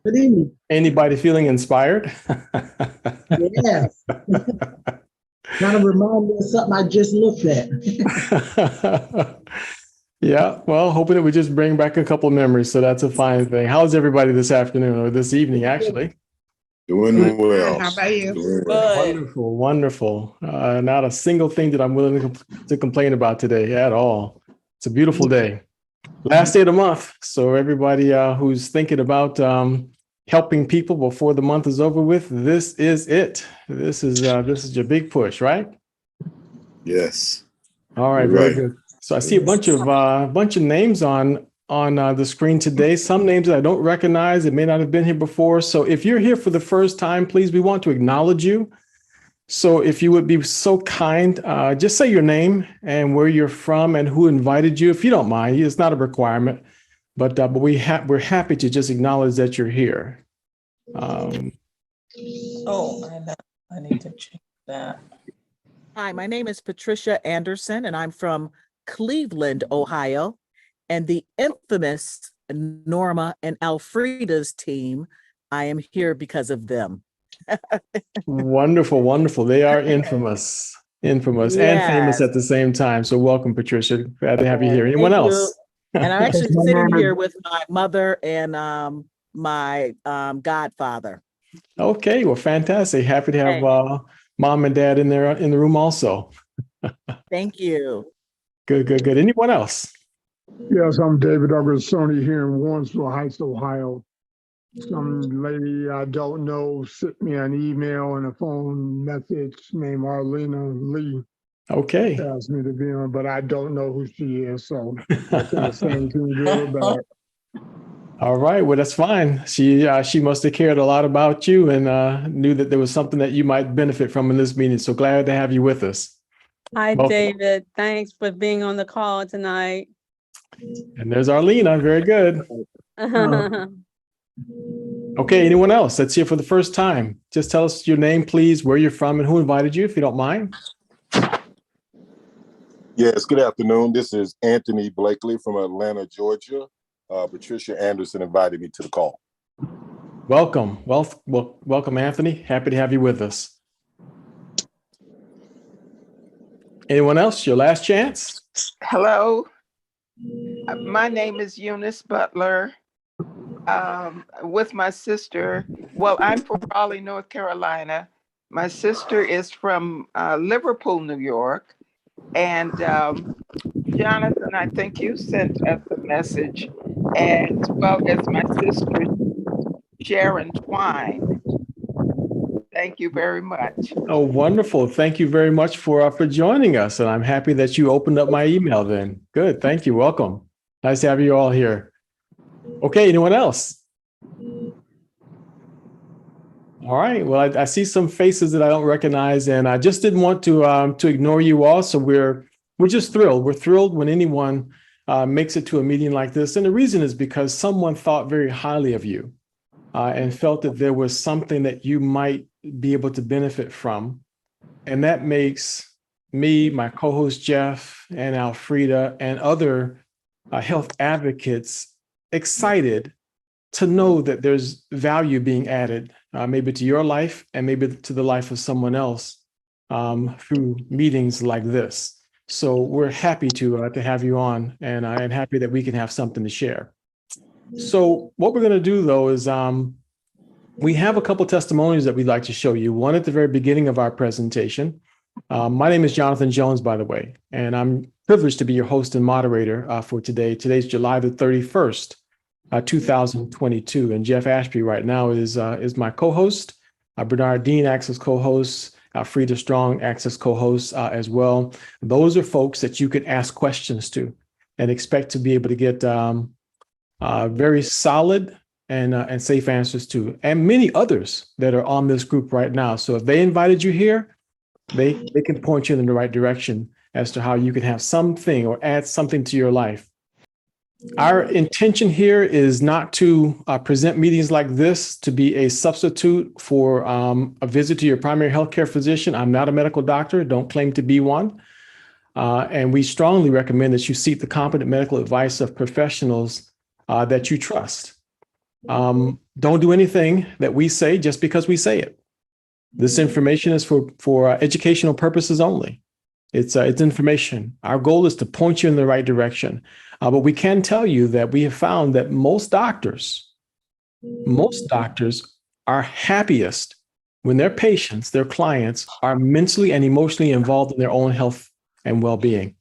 Good evening. Anybody feeling inspired? Yes. Kind of remind me of something I just looked at. Yeah, well, hoping it would just bring back a couple of memories. So that's a fine thing. How's everybody this afternoon or this evening, actually? Doing Hi, well. how about you? Doing well. Good. Wonderful, wonderful. Not a single thing that I'm willing to complain about today at all. It's a beautiful day. Last day of the month. So everybody who's thinking about helping people before the month is over with, this is it. This is your big push, right? Yes. All right, You're very right. good. So I see a bunch of names on the screen today. Some names that I don't recognize. It may not have been here before. So if you're here for the first time, please, we want to acknowledge you. So if you would be so kind, just say your name and where you're from and who invited you, if you don't mind. It's not a requirement, but we're happy to just acknowledge that you're here. I need to check that. Hi, my name is Patricia Anderson, and I'm from Cleveland, Ohio. And the infamous Norma and Alfreda's team, I am here because of them. Wonderful, wonderful. They are infamous and famous Yes. at the same time. So welcome, Patricia. Glad to have you here. Thank Anyone you. else? And I'm actually My sitting name here is- with my mother and my godfather. Okay, well, fantastic. Happy to have Hey. mom and dad in there in the room also. Thank you. Good, good, good. Anyone else? Yes, I'm David Sony here in Warrensville Heights, Ohio. Some lady I don't know sent me an email and a phone message named Arlena Lee. Okay. Asked me to be on, but I don't know who she is, so I can't say anything good or bad. All right. Well, that's fine. She must have cared a lot about you and knew that there was something that you might benefit from in this meeting. So glad to have you with us. Hi, Welcome. David. Thanks for being on the call tonight. And there's Arlena. Very good. Okay. Anyone else that's here for the first time? Just tell us your name, please, where you're from, and who invited you, if you don't mind. Yes, good afternoon. This is Anthony Blakely from Atlanta, Georgia. Patricia Anderson invited me to the call. Welcome. Welcome, Anthony. Happy to have you with us. Anyone else? Your last chance? Hello. My name is Eunice Butler. With my sister. Well, I'm from Raleigh, North Carolina. My sister is from Liverpool, New York. And Jonathan, I think you sent us a message, as well as my sister, Sharon Twine. Thank you very much. Oh, wonderful. Thank you very much for joining us. And I'm happy that you opened up my email then. Good. Thank you. Welcome. Nice to have you all here. Okay. Anyone else? All right. Well, I see some faces that I don't recognize, and I just didn't want to ignore you all. So we're just thrilled. We're thrilled when anyone makes it to a meeting like this. And the reason is because someone thought very highly of you and felt that there was something that you might be able to benefit from. And that makes me, my co-host Jeff, and Alfreda, and other health advocates excited to know that there's value being added, maybe to your life and maybe to the life of someone else through meetings like this. So we're happy to have you on, and happy that we can have something to share. So what we're going to do, though, is we have a couple testimonies that we'd like to show you. One at the very beginning of our presentation. My name is Jonathan Jones, by the way, and I'm privileged to be your host and moderator for today. Today's July the 31st, 2022, and Jeff Ashby right now is my co-host. Bernard Dean acts as co-host. Frida Strong acts as co-host as well. Those are folks that you can ask questions to and expect to be able to get very solid and safe answers to, and many others that are on this group right now. So if they invited you here, they can point you in the right direction as to how you can have something or add something to your life. Our intention here is not to present meetings like this to be a substitute for a visit to your primary healthcare physician. I'm not a medical doctor, don't claim to be one. And we strongly recommend that you seek the competent medical advice of professionals that you trust. Don't do anything that we say just because we say it. This information is for educational purposes only. It's information. Our goal is to point you in the right direction. But we can tell you that we have found that most doctors are happiest when their patients, their clients, are mentally and emotionally involved in their own health and well-being.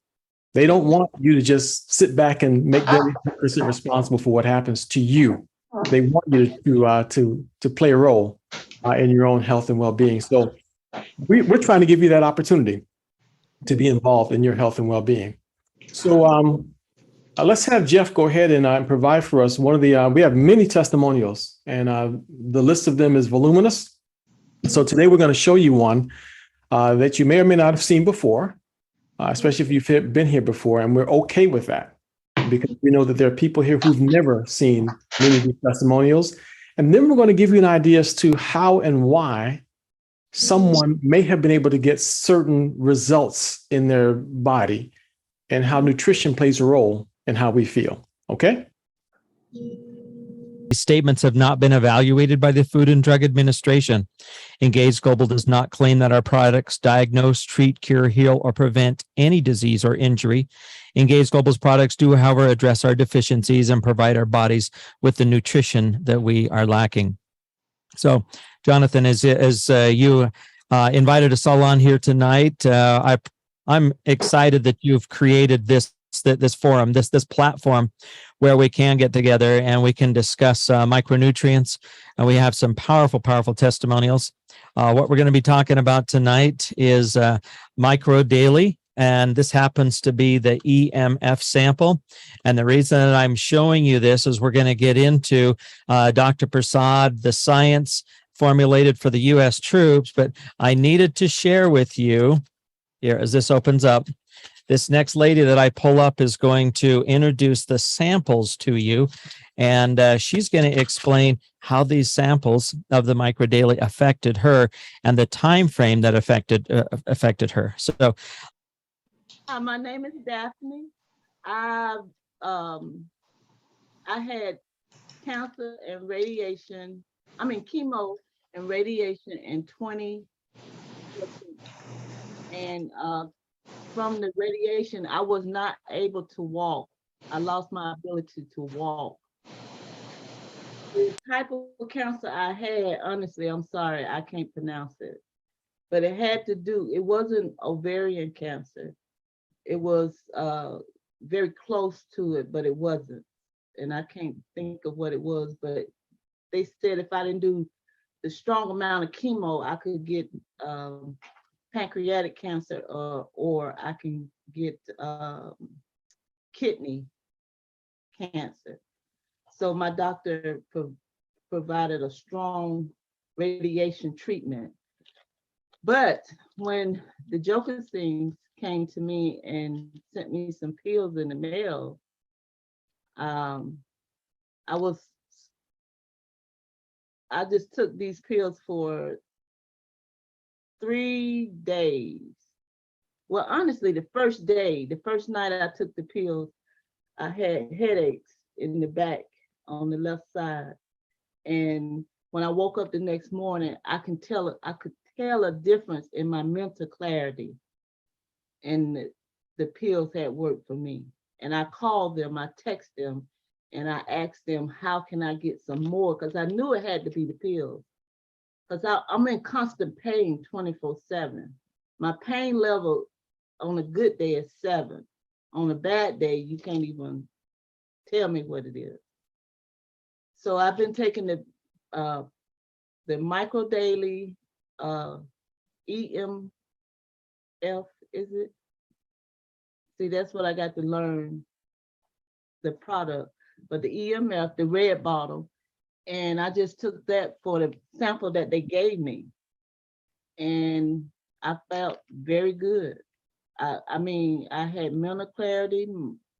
They don't want you to just sit back and make them 100% responsible for what happens to you. They want you to play a role in your own health and well-being. So we're trying to give you that opportunity to be involved in your health and well-being. So let's have Jeff go ahead and provide for us one of the, we have many testimonials, and the list of them is voluminous. So today we're going to show you one that you may or may not have seen before, especially if you've been here before, and we're okay with that because we know that there are people here who've never seen many of these testimonials. And then we're going to give you an idea as to how and why someone may have been able to get certain results in their body and how nutrition plays a role in how we feel. Okay? These statements have not been evaluated by the Food and Drug Administration. Engage Global does not claim that our products diagnose, treat, cure, heal, or prevent any disease or injury. Engage Global's products do, however, address our deficiencies and provide our bodies with the nutrition that we are lacking. So, Jonathan, as you invited us all on here tonight, I'm excited that you've created this forum, this platform where we can get together and we can discuss micronutrients, and we have some powerful testimonials. What we're going to be talking about tonight is Micro Daily, and this happens to be the EMF sample. And the reason that I'm showing you this is we're going to get into Dr. Prasad, the science formulated for the U.S. troops, but I needed to share with you here as this opens up. This next lady that I pull up is going to introduce the samples to you, and she's going to explain how these samples of the Micro Daily affected her and the time frame that affected her. So, my name is Daphne. I had cancer and radiation. Chemo and radiation in 2014, and from the radiation, I was not able to walk. I lost my ability to walk. The type of cancer I had, honestly, I'm sorry, I can't pronounce it. But it wasn't ovarian cancer. It was very close to it, but it wasn't. And I can't think of what it was, but they said if I didn't do the strong amount of chemo, I could get pancreatic cancer, or I can get kidney cancer. So my doctor provided a strong radiation treatment. But when the Jokersteins came to me and sent me some pills in the mail, I just took these pills for 3 days. Well, honestly, the first night I took the pills, I had headaches in the back on the left side. And when I woke up the next morning, I could tell a difference in my mental clarity. And the pills had worked for me. And I called them, I texted them, and I asked them, how can I get some more? Because I knew it had to be the pills. Because I'm in constant pain 24/7. My pain level on a good day is 7. On a bad day, you can't even tell me what it is. So I've been taking the Micro Daily, EMF, is it? See, that's what I got to learn, the product. But the EMF, the red bottle, and I just took that for the sample that they gave me. And I felt very good. I had mental clarity.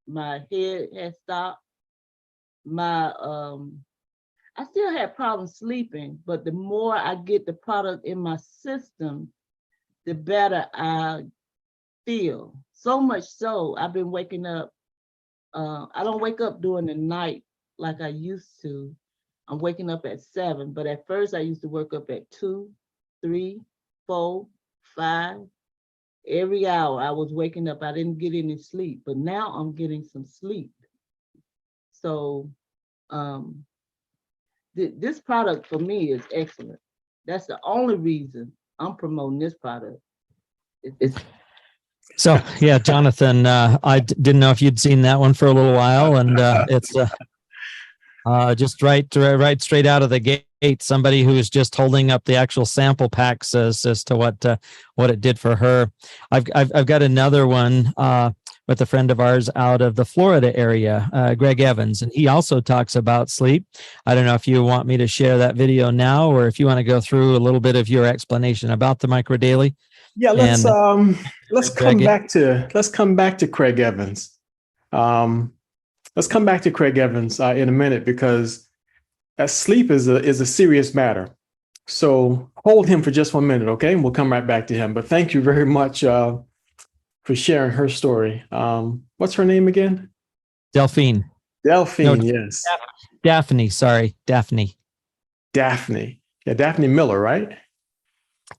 My head had stopped. I still had problems sleeping, but the more I get the product in my system, the better I feel. So much so, I've been waking up. I don't wake up during the night like I used to. I'm waking up at 7, but at first I used to wake up at 2, 3, 4, 5. Every hour I was waking up. I didn't get any sleep, but now I'm getting some sleep. So this product for me is excellent. That's the only reason I'm promoting this product. So yeah, Jonathan, I didn't know if you'd seen that one for a little while, and it's just right straight out of the gate. Somebody who is just holding up the actual sample packs as to what it did for her. I've got another one with a friend of ours out of the Florida area, Greg Evans, and he also talks about sleep. I don't know if you want me to share that video now, or if you want to go through a little bit of your explanation about the Micro Daily. Yeah, let's come back to Craig Evans. Let's come back to Craig Evans in a minute, because sleep is a serious matter. So hold him for just 1 minute, okay? And we'll come right back to him. But thank you very much for sharing her story. What's her name again? Delphine. Delphine, No, yes. Daphne, sorry, Daphne. Daphne. Yeah, Daphne Miller, right?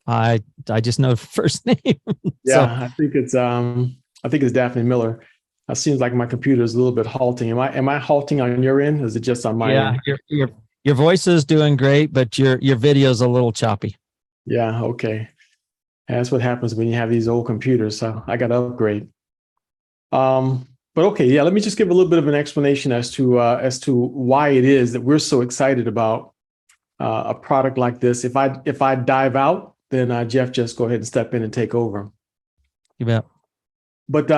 I just know first name. Yeah, I think it's Daphne Miller. It seems like my computer is a little bit halting. Am I halting on your end? Or is it just on my end? Your voice is doing great, but your video is a little choppy. Yeah, okay. That's what happens when you have these old computers. So I got to upgrade. But okay, yeah. Let me just give a little bit of an explanation as to why it is that we're so excited about a product like this. If I dive out, then Jeff, just go ahead and step in and take over. You bet. But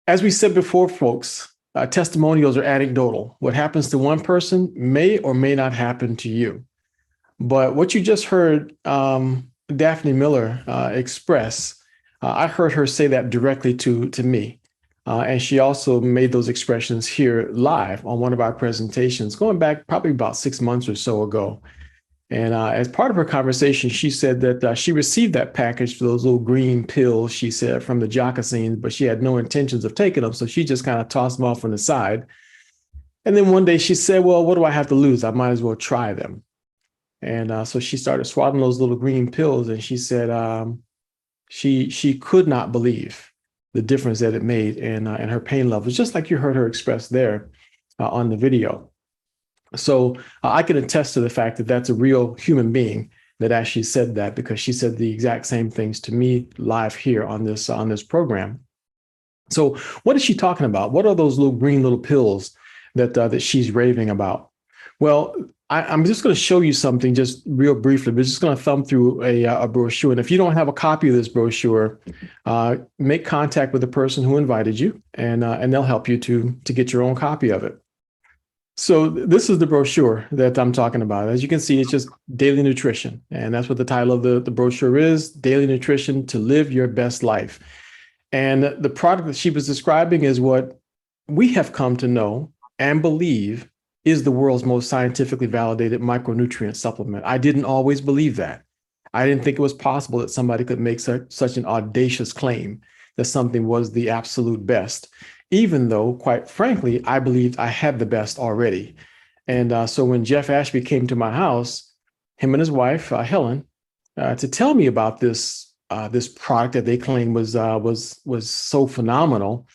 as we said before, folks, testimonials are anecdotal. What happens to one person may or may not happen to you. But what you just heard Daphne Miller express, I heard her say that directly to me. And she also made those expressions here live on one of our presentations, going back probably about 6 months or so ago. And as part of her conversation, she said that she received that package for those little green pills, she said, from the Jockosines, but she had no intentions of taking them. So she just kind of tossed them off on the side. And then one day she said, well, what do I have to lose? I might as well try them. And so she started swallowing those little green pills. And she said she could not believe the difference that it made in her pain levels, just like you heard her express there on the video. So I can attest to the fact that that's a real human being that actually said that, because she said the exact same things to me live here on this program. So what is she talking about? What are those little green little pills that she's raving about? Well, I'm just going to show you something just real briefly. We're just going to thumb through a brochure. And if you don't have a copy of this brochure, make contact with the person who invited you, and they'll help you to get your own copy of it. So this is the brochure that I'm talking about. As you can see, it's just Daily Nutrition. And that's what the title of the brochure is, Daily Nutrition to Live Your Best Life. And the product that she was describing is what we have come to know and believe is the world's most scientifically validated micronutrient supplement. I didn't always believe that. I didn't think it was possible that somebody could make such an audacious claim that something was the absolute best, even though, quite frankly, I believed I had the best already. And so when Jeff Ashby came to my house, him and his wife, Helen, to tell me about this product that they claim was so phenomenal,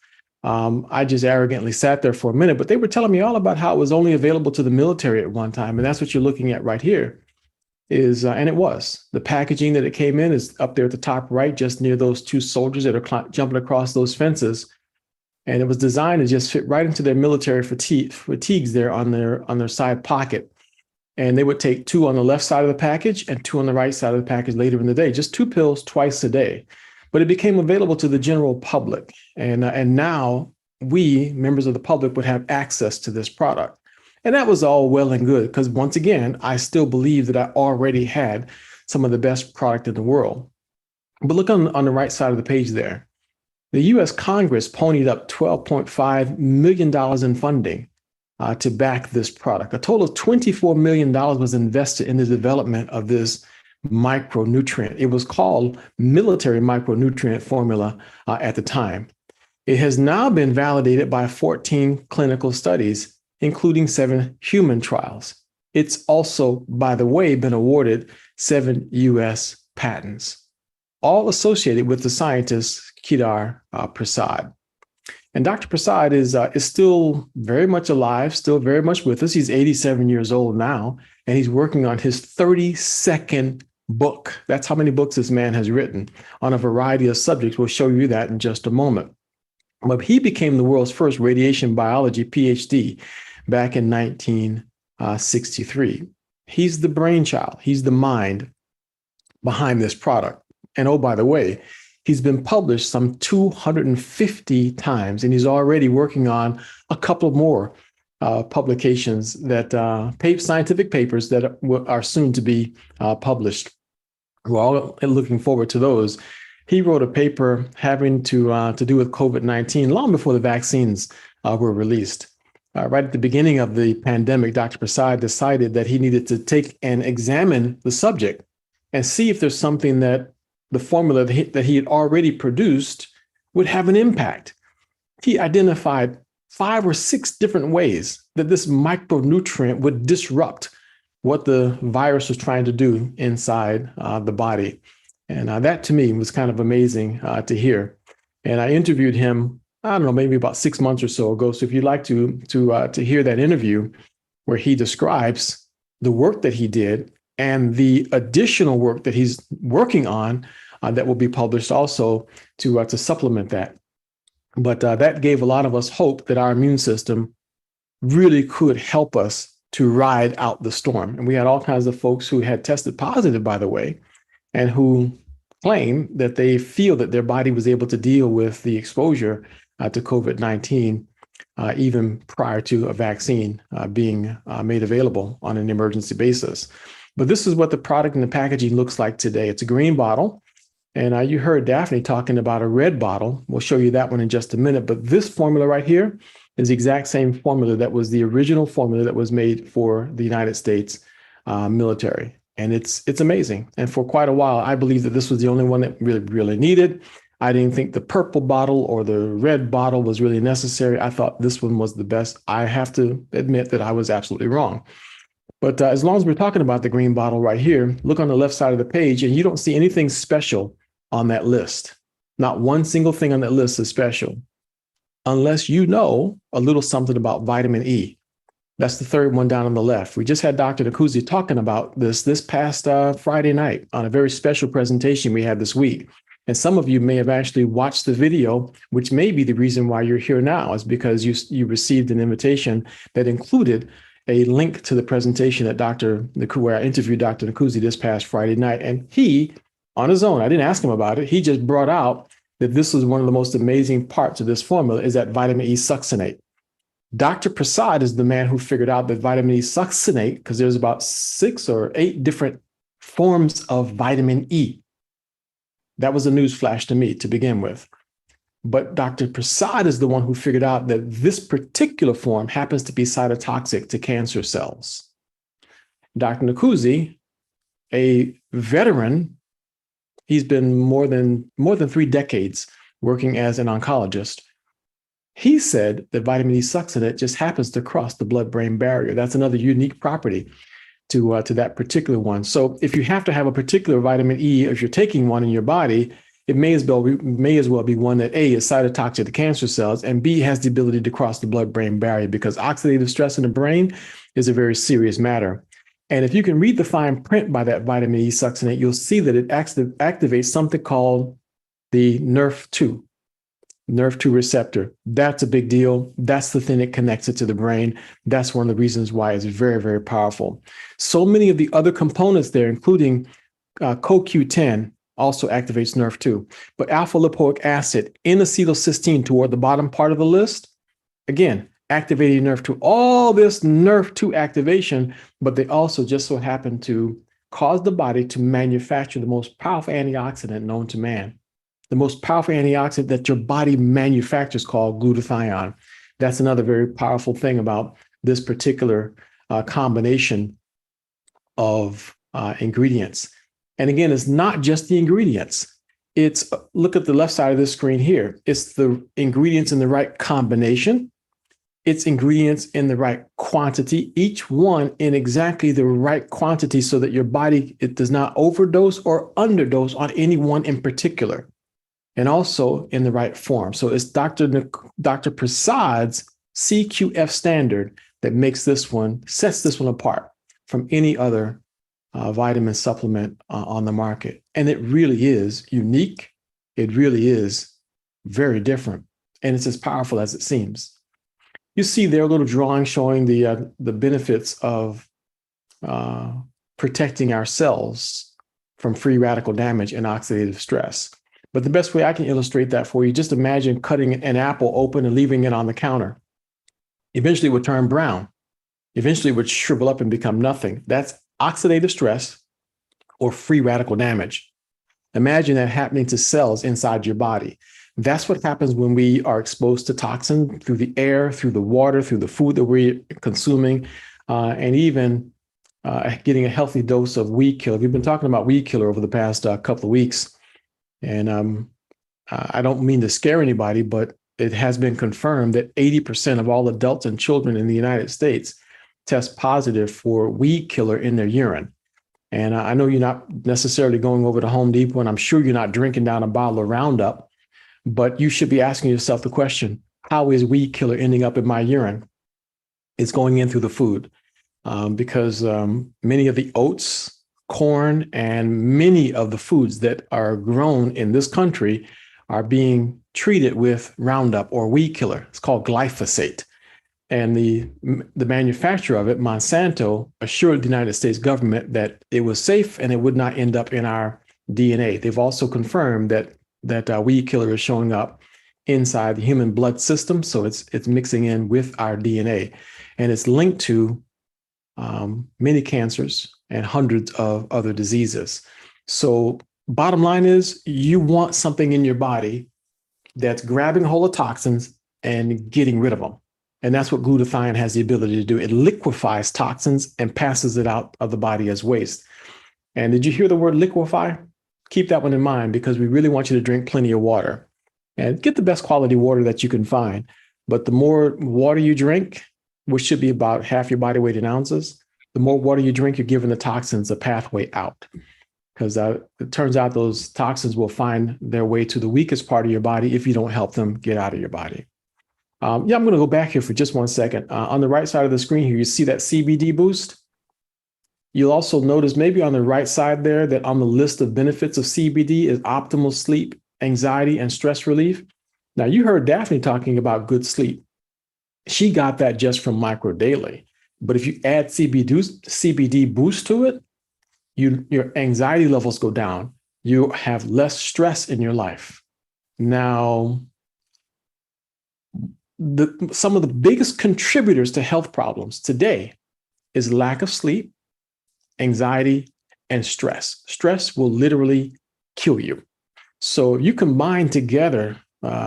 I just arrogantly sat there for a minute. But they were telling me all about how it was only available to the military at one time. And that's what you're looking at right here. And it was. The packaging that it came in is up there at the top right, just near those two soldiers that are jumping across those fences. And it was designed to just fit right into their military fatigues there on their side pocket. And they would take 2 on the left side of the package and 2 on the right side of the package later in the day, just 2 pills twice a day. But it became available to the general public. And now we, members of the public, would have access to this product. And that was all well and good, because once again, I still believe that I already had some of the best product in the world. But look on the right side of the page there. The U.S. Congress ponied up $12.5 million in funding to back this product. A total of $24 million was invested in the development of this micronutrient. It was called military micronutrient formula at the time. It has now been validated by 14 clinical studies including 7 human trials. It's also, by the way, been awarded 7 US patents, all associated with the scientist Kedar Prasad. And Dr. Prasad is still very much alive, still very much with us. He's 87 years old now, and he's working on his 32nd book. That's how many books this man has written on a variety of subjects. We'll show you that in just a moment. But he became the world's first radiation biology PhD back in 1963. He's the brainchild. He's the mind behind this product. And oh, by the way, he's been published some 250 times, and he's already working on a couple more publications that scientific papers that are soon to be published. We're all looking forward to those. He wrote a paper having to do with COVID-19 long before the vaccines were released. Right at the beginning of the pandemic, Dr. Prasad decided that he needed to take and examine the subject and see if there's something that the formula that he had already produced would have an impact. He identified 5 or 6 different ways that this micronutrient would disrupt what the virus was trying to do inside the body. And that to me was kind of amazing to hear. And I interviewed him, I don't know, maybe about 6 months or so ago. So if you'd like to hear that interview where he describes the work that he did and the additional work that he's working on, that will be published also to supplement that. But that gave a lot of us hope that our immune system really could help us to ride out the storm. And we had all kinds of folks who had tested positive, by the way, and who claim that they feel that their body was able to deal with the exposure to COVID-19 even prior to a vaccine being made available on an emergency basis. But this is what the product and the packaging looks like today. It's a green bottle. And you heard Daphne talking about a red bottle. We'll show you that one in just a minute. But this formula right here is the exact same formula that was the original formula that was made for the United States military. And it's amazing. And for quite a while, I believe that this was the only one that really needed. I didn't think the purple bottle or the red bottle was really necessary. I thought this one was the best. I have to admit that I was absolutely wrong. But as long as we're talking about the green bottle right here, look on the left side of the page and you don't see anything special on that list. Not one single thing on that list is special, unless you know a little something about vitamin E. That's the third one down on the left. We just had Dr. Nkuzi talking about this past Friday night on a very special presentation we had this week. And some of you may have actually watched the video, which may be the reason why you're here now, is because you received an invitation that included a link to the presentation that where I interviewed Dr. Nkuzi this past Friday night. And he, on his own, I didn't ask him about it, he just brought out that this was one of the most amazing parts of this formula is that vitamin E succinate. Dr. Prasad is the man who figured out that vitamin E succinate, because there's about 6 or 8 different forms of vitamin E. That was a news flash to me to begin with. But Dr. Prasad is the one who figured out that this particular form happens to be cytotoxic to cancer cells. Dr. Nkuzi, a veteran, he's been more than 3 decades working as an oncologist. He said that vitamin E succinate just happens to cross the blood-brain barrier. That's another unique property to that particular one. So if you have to have a particular vitamin E, if you're taking one in your body, it may as well be one that A, is cytotoxic to cancer cells, and B, has the ability to cross the blood-brain barrier, because oxidative stress in the brain is a very serious matter. And if you can read the fine print by that vitamin E succinate, you'll see that it activates something called the NRF2 receptor. That's a big deal. That's the thing that connects it to the brain. That's one of the reasons why it's very, very powerful. So many of the other components there, including CoQ10, also activates NRF2. But alpha lipoic acid, N-acetylcysteine toward the bottom part of the list, again, activating NRF2. All this NRF2 activation, but they also just so happen to cause the body to manufacture the most powerful antioxidant known to man. The most powerful antioxidant that your body manufactures called glutathione. That's another very powerful thing about this particular combination of ingredients. And again, it's not just the ingredients. It's, look at the left side of this screen here. It's the ingredients in the right combination. its ingredients in the right quantity, each one in exactly the right quantity so that your body, it does not overdose or underdose on any one in particular, and also in the right form. So it's Dr. Prasad's CQF standard that sets this one apart from any other vitamin supplement on the market. And it really is unique. It really is very different. And it's as powerful as it seems. You see there a little drawing showing the benefits of protecting our cells from free radical damage and oxidative stress. But the best way I can illustrate that for you, just imagine cutting an apple open and leaving it on the counter. Eventually it would turn brown. Eventually it would shrivel up and become nothing. That's oxidative stress or free radical damage. Imagine that happening to cells inside your body. That's what happens when we are exposed to toxin through the air, through the water, through the food that we're consuming, and even getting a healthy dose of weed killer. We've been talking about weed killer over the past couple of weeks. And I don't mean to scare anybody, but it has been confirmed that 80% of all adults and children in the United States test positive for weed killer in their urine. And I know you're not necessarily going over to Home Depot, and I'm sure you're not drinking down a bottle of Roundup, but you should be asking yourself the question, how is weed killer ending up in my urine? It's going in through the food because many of the oats, corn, and many of the foods that are grown in this country are being treated with Roundup or weed killer. It's called glyphosate. And the manufacturer of it, Monsanto, assured the United States government that it was safe and it would not end up in our DNA. They've also confirmed that weed killer is showing up inside the human blood system. So it's mixing in with our DNA. And it's linked to many cancers and hundreds of other diseases. So bottom line is, you want something in your body that's grabbing hold of toxins and getting rid of them. And that's what glutathione has the ability to do. It liquefies toxins and passes it out of the body as waste. And did you hear the word liquefy? Keep that one in mind, because we really want you to drink plenty of water and get the best quality water that you can find. But the more water you drink, which should be about half your body weight in ounces, the more water you drink, you're giving the toxins a pathway out. Because it turns out those toxins will find their way to the weakest part of your body if you don't help them get out of your body. I'm going to go back here for just 1 second. On the right side of the screen here, you see that CBD boost. You'll also notice maybe on the right side there that on the list of benefits of CBD is optimal sleep, anxiety, and stress relief. Now, you heard Daphne talking about good sleep. She got that just from Micro Daily. But if you add CBD boost to it, your anxiety levels go down. You have less stress in your life. Now, some of the biggest contributors to health problems today is lack of sleep, anxiety, and stress. Stress will literally kill you. So you combine together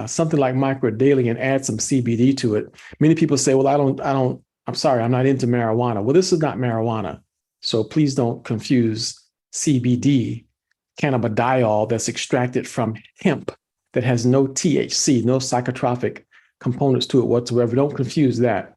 something like Micro Daily and add some CBD to it. Many people say, well, I'm sorry, I'm not into marijuana. Well, this is not marijuana. So please don't confuse CBD, cannabidiol that's extracted from hemp that has no THC, no psychotropic components to it whatsoever. Don't confuse that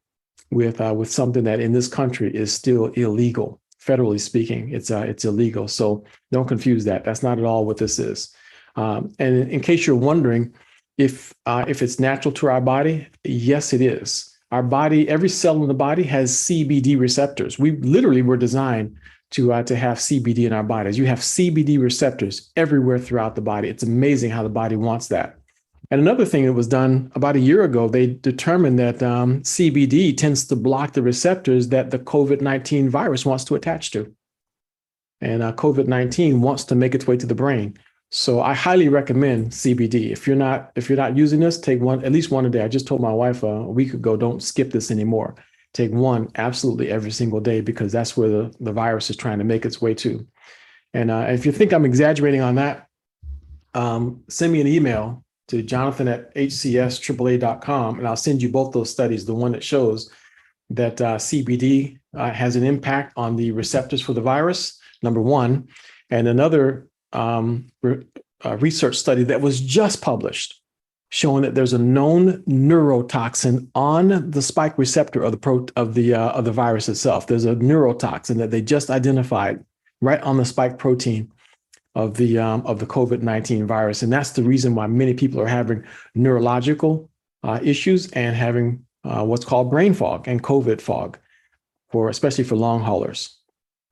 with something that in this country is still illegal. Federally speaking, it's illegal. So don't confuse that. That's not at all what this is. And in case you're wondering if it's natural to our body, yes, it is. Our body, every cell in the body has CBD receptors. We literally were designed to have CBD in our bodies. You have CBD receptors everywhere throughout the body. It's amazing how the body wants that. And another thing that was done about a year ago, they determined that CBD tends to block the receptors that the COVID-19 virus wants to attach to. And COVID-19 wants to make its way to the brain. So I highly recommend CBD. If you're not using this, take at least one a day. I just told my wife a week ago, don't skip this anymore. Take one absolutely every single day, because that's where the virus is trying to make its way to. And if you think I'm exaggerating on that, send me an email to jonathan@hcsaaa.com, and I'll send you both those studies. The one that shows that CBD has an impact on the receptors for the virus, number one, and another research study that was just published showing that there's a known neurotoxin on the spike receptor of the virus itself. There's a neurotoxin that they just identified right on the spike protein of the COVID-19 virus, and that's the reason why many people are having neurological issues and having what's called brain fog and COVID fog, especially for long haulers.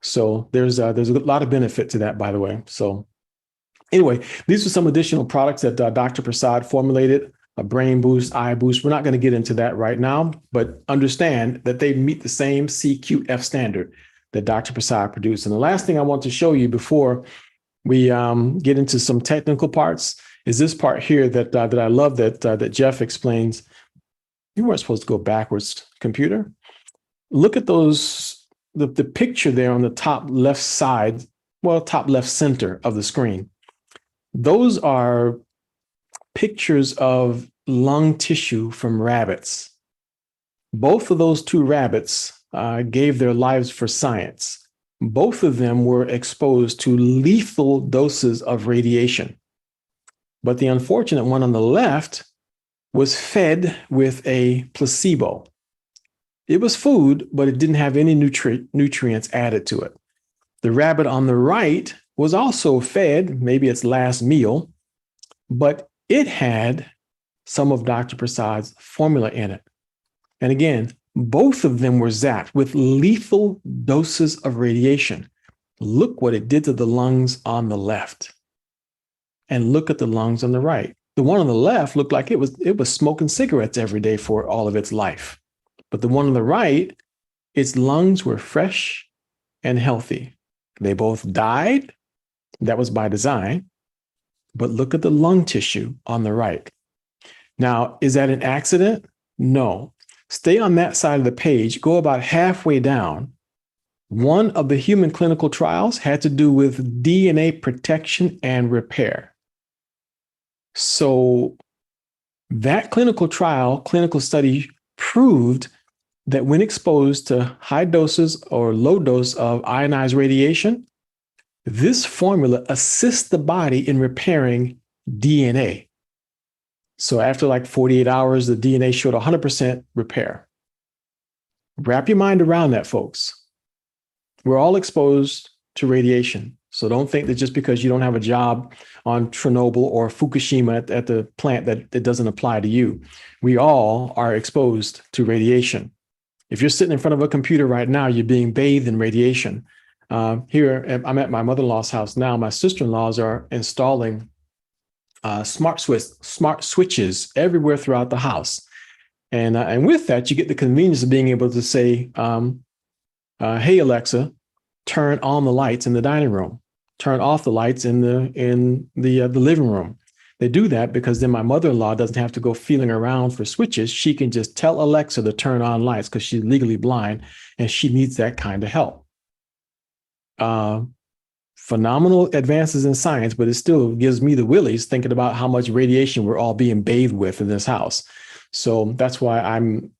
So there's a lot of benefit to that, by the way. So anyway, these are some additional products that Dr. Prasad formulated, a brain boost, eye boost. We're not going to get into that right now, but understand that they meet the same CQF standard that Dr. Prasad produced. And the last thing I want to show you before we get into some technical parts is this part here that I love that Jeff explains. You weren't supposed to go backwards, computer. Look at those, the picture there on the top left side, well, top left center of the screen. Those are pictures of lung tissue from rabbits. Both of those two rabbits gave their lives for science. Both of them were exposed to lethal doses of radiation. But the unfortunate one on the left was fed with a placebo. It was food, but it didn't have any nutrients added to it. The rabbit on the right was also fed, maybe its last meal, but it had some of Dr. Prasad's formula in it. And again, both of them were zapped with lethal doses of radiation. Look what it did to the lungs on the left. And look at the lungs on the right. The one on the left looked like it was smoking cigarettes every day for all of its life. But the one on the right, its lungs were fresh and healthy. They both died. That was by design. But look at the lung tissue on the right. Now, is that an accident? No. Stay on that side of the page, go about halfway down. One of the human clinical trials had to do with DNA protection and repair. So that clinical study proved that when exposed to high doses or low dose of ionized radiation, this formula assists the body in repairing DNA. So after like 48 hours, the DNA showed 100% repair. Wrap your mind around that, folks. We're all exposed to radiation. So don't think that just because you don't have a job on Chernobyl or Fukushima at the plant that it doesn't apply to you. We all are exposed to radiation. If you're sitting in front of a computer right now, you're being bathed in radiation. Here, I'm at my mother-in-law's house now. My sister-in-laws are installing smart switches everywhere throughout the house. And with that, you get the convenience of being able to say, hey, Alexa, turn on the lights in the dining room, turn off the lights in the living room. They do that because then my mother-in-law doesn't have to go feeling around for switches. She can just tell Alexa to turn on lights because she's legally blind and she needs that kind of help. Phenomenal advances in science, but it still gives me the willies thinking about how much radiation we're all being bathed with in this house. So that's why I'm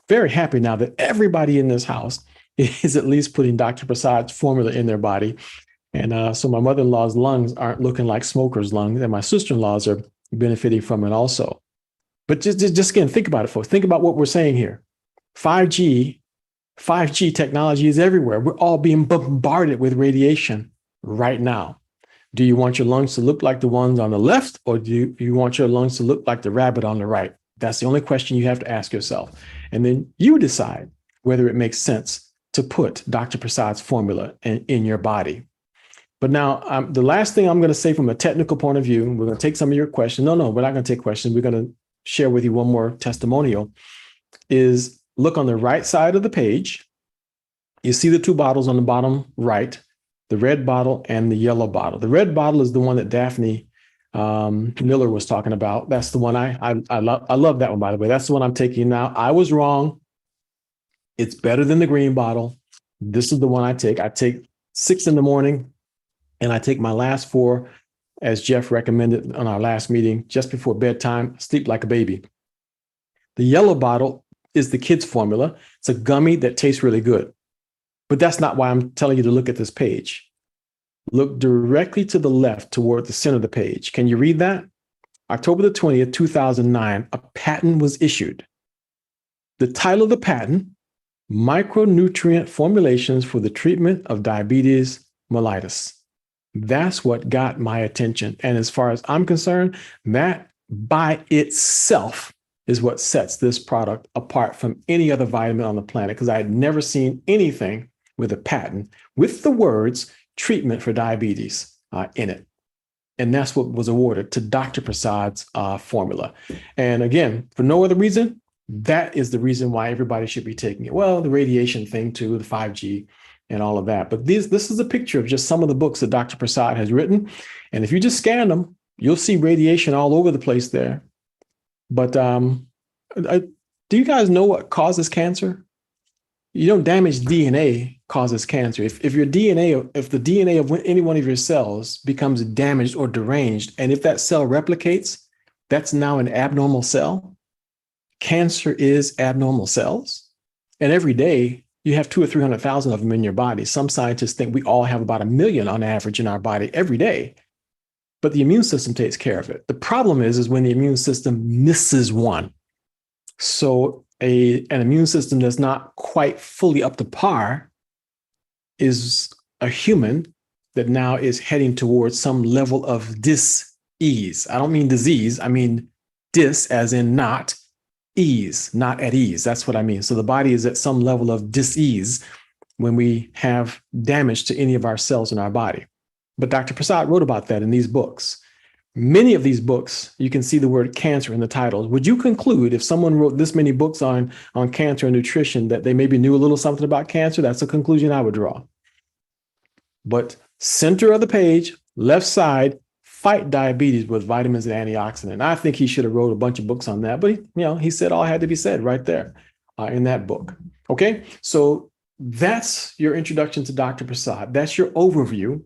very happy now that everybody in this house is at least putting Dr. Prasad's formula in their body. And so my mother-in-law's lungs aren't looking like smoker's lungs, and my sister-in-law's are benefiting from it also. But just again, think about it, folks. Think about what we're saying here. 5G technology is everywhere. We're all being bombarded with radiation right now. Do you want your lungs to look like the ones on the left, or do you want your lungs to look like the rabbit on the right? That's the only question you have to ask yourself. And then you decide whether it makes sense to put Dr. Prasad's formula in your body. But now, the last thing I'm going to say from a technical point of view, we're going to take some of your questions. No, we're not going to take questions. We're going to share with you one more testimonial, is look on the right side of the page. You see the two bottles on the bottom right, the red bottle and the yellow bottle. The red bottle is the one that Daphnie Miller was talking about. That's the one I love that one, by the way. That's the one I'm taking now. I was wrong. It's better than the green bottle. This is the one I take. I take 6 in the morning, and I take my last 4, as Jeff recommended on our last meeting, just before bedtime. Sleep like a baby. The yellow bottle is the kids' formula. It's a gummy that tastes really good. But that's not why I'm telling you to look at this page. Look directly to the left toward the center of the page. Can you read that? October the 20th, 2009, a patent was issued. The title of the patent, Micronutrient Formulations for the Treatment of Diabetes Mellitus. That's what got my attention. And as far as I'm concerned, that by itself is what sets this product apart from any other vitamin on the planet, because I had never seen anything with a patent with the words treatment for diabetes in it. And that's what was awarded to Dr. Prasad's formula. And again, for no other reason, that is the reason why everybody should be taking it. Well, the radiation thing too, the 5G and all of that. But this is a picture of just some of the books that Dr. Prasad has written. And if you just scan them, you'll see radiation all over the place there. But do you guys know what causes cancer? You know, damaged DNA causes cancer. If your DNA, if the DNA of any one of your cells becomes damaged or deranged, and if that cell replicates, that's now an abnormal cell. Cancer is abnormal cells. And every day you have 200,000 or 300,000 of them in your body. Some scientists think we all have about 1 million on average in our body every day. But the immune system takes care of it. The problem is when the immune system misses one. So an immune system that's not quite fully up to par is a human that now is heading towards some level of dis-ease. I don't mean disease. I mean dis as in not, ease, not at ease. That's what I mean. So the body is at some level of dis-ease when we have damage to any of our cells in our body. But Dr. Prasad wrote about that in these books. Many of these books, you can see the word cancer in the titles. Would you conclude if someone wrote this many books on cancer and nutrition that they maybe knew a little something about cancer? That's a conclusion I would draw. But center of the page, left side, fight diabetes with vitamins and antioxidants. I think he should have wrote a bunch of books on that, but he said all had to be said right there in that book. Okay, so that's your introduction to Dr. Prasad. That's your overview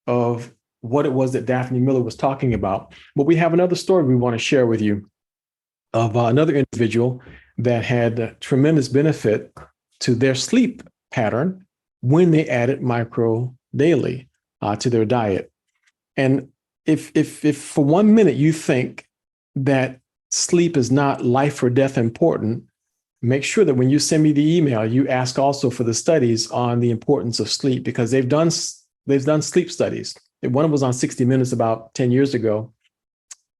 of what it was that Daphnie Miller was talking about. But we have another story we want to share with you of another individual that had tremendous benefit to their sleep pattern when they added micro daily to their diet. And if for 1 minute you think that sleep is not life or death important, make sure that when you send me the email, you ask also for the studies on the importance of sleep, because they've done sleep studies. One was on 60 Minutes about 10 years ago.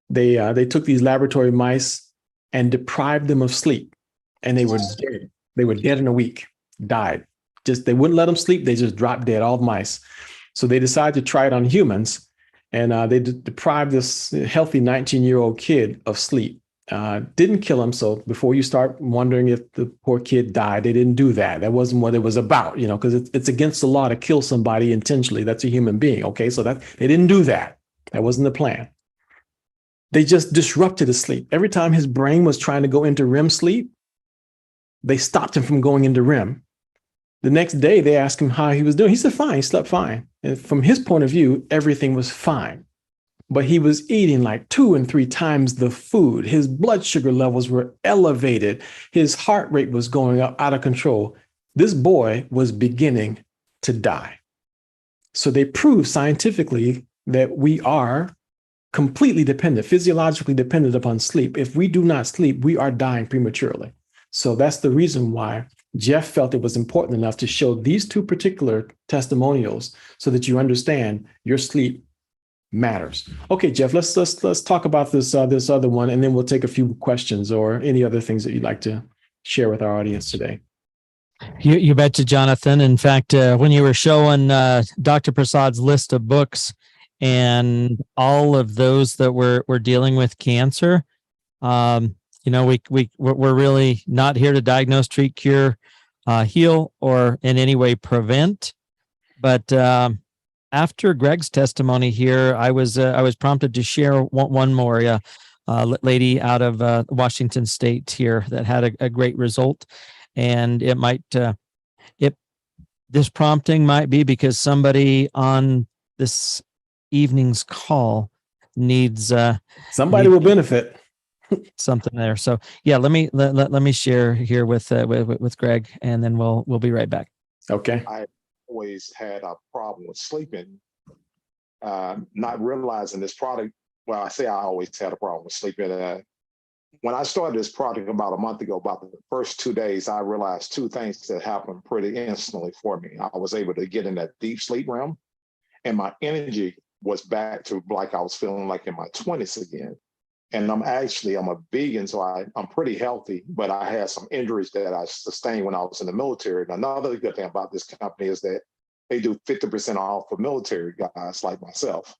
They took these laboratory mice and deprived them of sleep, and they were dead. They were dead in a week, died. They wouldn't let them sleep. They just dropped dead, all mice. So they decided to try it on humans. And they deprived this healthy 19-year-old kid of sleep. Didn't kill him. So before you start wondering if the poor kid died, they didn't do that. That wasn't what it was about, because it's against the law to kill somebody intentionally. That's a human being. Okay, so that they didn't do that. That wasn't the plan. They just disrupted his sleep. Every time his brain was trying to go into REM sleep, they stopped him from going into REM. The next day, they asked him how he was doing. He said, fine, he slept fine. And from his point of view, everything was fine. But he was eating like 2 and 3 times the food. His blood sugar levels were elevated. His heart rate was going up out of control. This boy was beginning to die. So they proved scientifically that we are completely dependent, physiologically dependent upon sleep. If we do not sleep, we are dying prematurely. So that's the reason why Jeff felt it was important enough to show these 2 particular testimonials so that you understand your sleep matters. Okay, Jeff, let's talk about this other one, and then we'll take a few questions or any other things that you'd like to share with our audience today. You betcha, Jonathan. In fact, when you were showing Dr. Prasad's list of books and all of those that were dealing with cancer, we're really not here to diagnose, treat, cure, heal, or in any way prevent. But after Greg's testimony here, I was prompted to share one more lady out of Washington State here that had a great result, and it might this prompting might be because somebody on this evening's call needs somebody will benefit. Something there. So yeah, let me share here with Greg, and then we'll be right back. Okay. I always had a problem with sleeping, not realizing this product well, I say I always had a problem with sleeping. When I started this project about a month ago, about the first 2 days, I realized two things that happened pretty instantly for me. I was able to get in that deep sleep realm, and my energy was back to like I was feeling like in my 20s again. And I'm a vegan, so I'm pretty healthy, but I had some injuries that I sustained when I was in the military. And another good thing about this company is that they do 50% off for military guys like myself.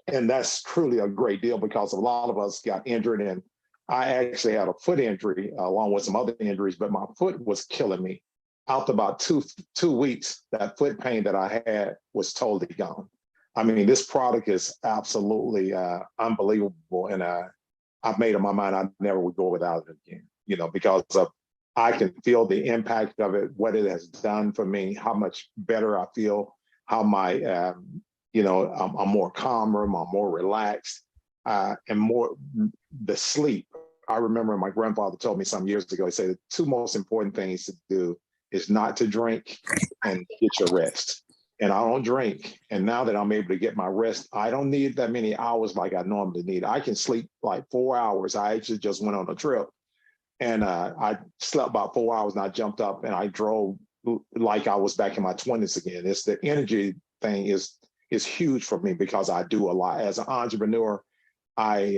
And that's truly a great deal because a lot of us got injured, and I actually had a foot injury along with some other injuries, but my foot was killing me. After about two weeks, that foot pain that I had was totally gone. I mean, this product is absolutely unbelievable, and I've made up my mind I never would go without it again. Because I can feel the impact of it, what it has done for me, how much better I feel, how I'm more calmer, I'm more relaxed, and more the sleep. I remember my grandfather told me some years ago, he said the two most important things to do is not to drink and get your rest. And I don't drink. And now that I'm able to get my rest, I don't need that many hours like I normally need. I can sleep like 4 hours. I actually just went on a trip, and I slept about 4 hours, and I jumped up and I drove like I was back in my 20s again. It's the energy thing is huge for me because I do a lot. As an entrepreneur, I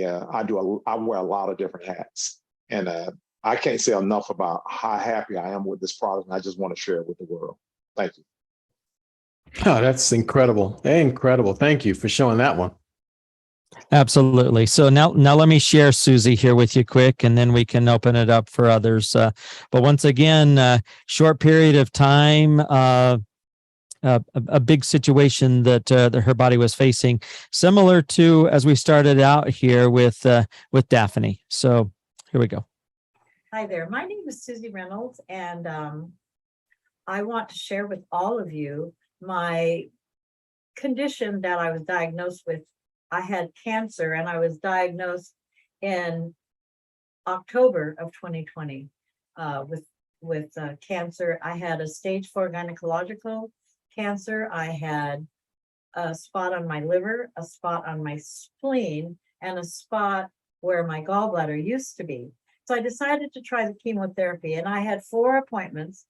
wear a lot of different hats, and I can't say enough about how happy I am with this product. And I just want to share it with the world. Thank you. Oh, that's incredible. Incredible. Thank you for showing that one. Absolutely. So now let me share Susie here with you quick, and then we can open it up for others. But once again, short period of time, a big situation that her body was facing, similar to as we started out here with Daphne. So here we go. Hi there. My name is Susie Reynolds, and I want to share with all of you my condition that I was diagnosed with. I had cancer, and I was diagnosed in October of 2020 with cancer. I had a stage 4 gynecological cancer. I had a spot on my liver, a spot on my spleen, and a spot where my gallbladder used to be. So I decided to try the chemotherapy, and I had 4 appointments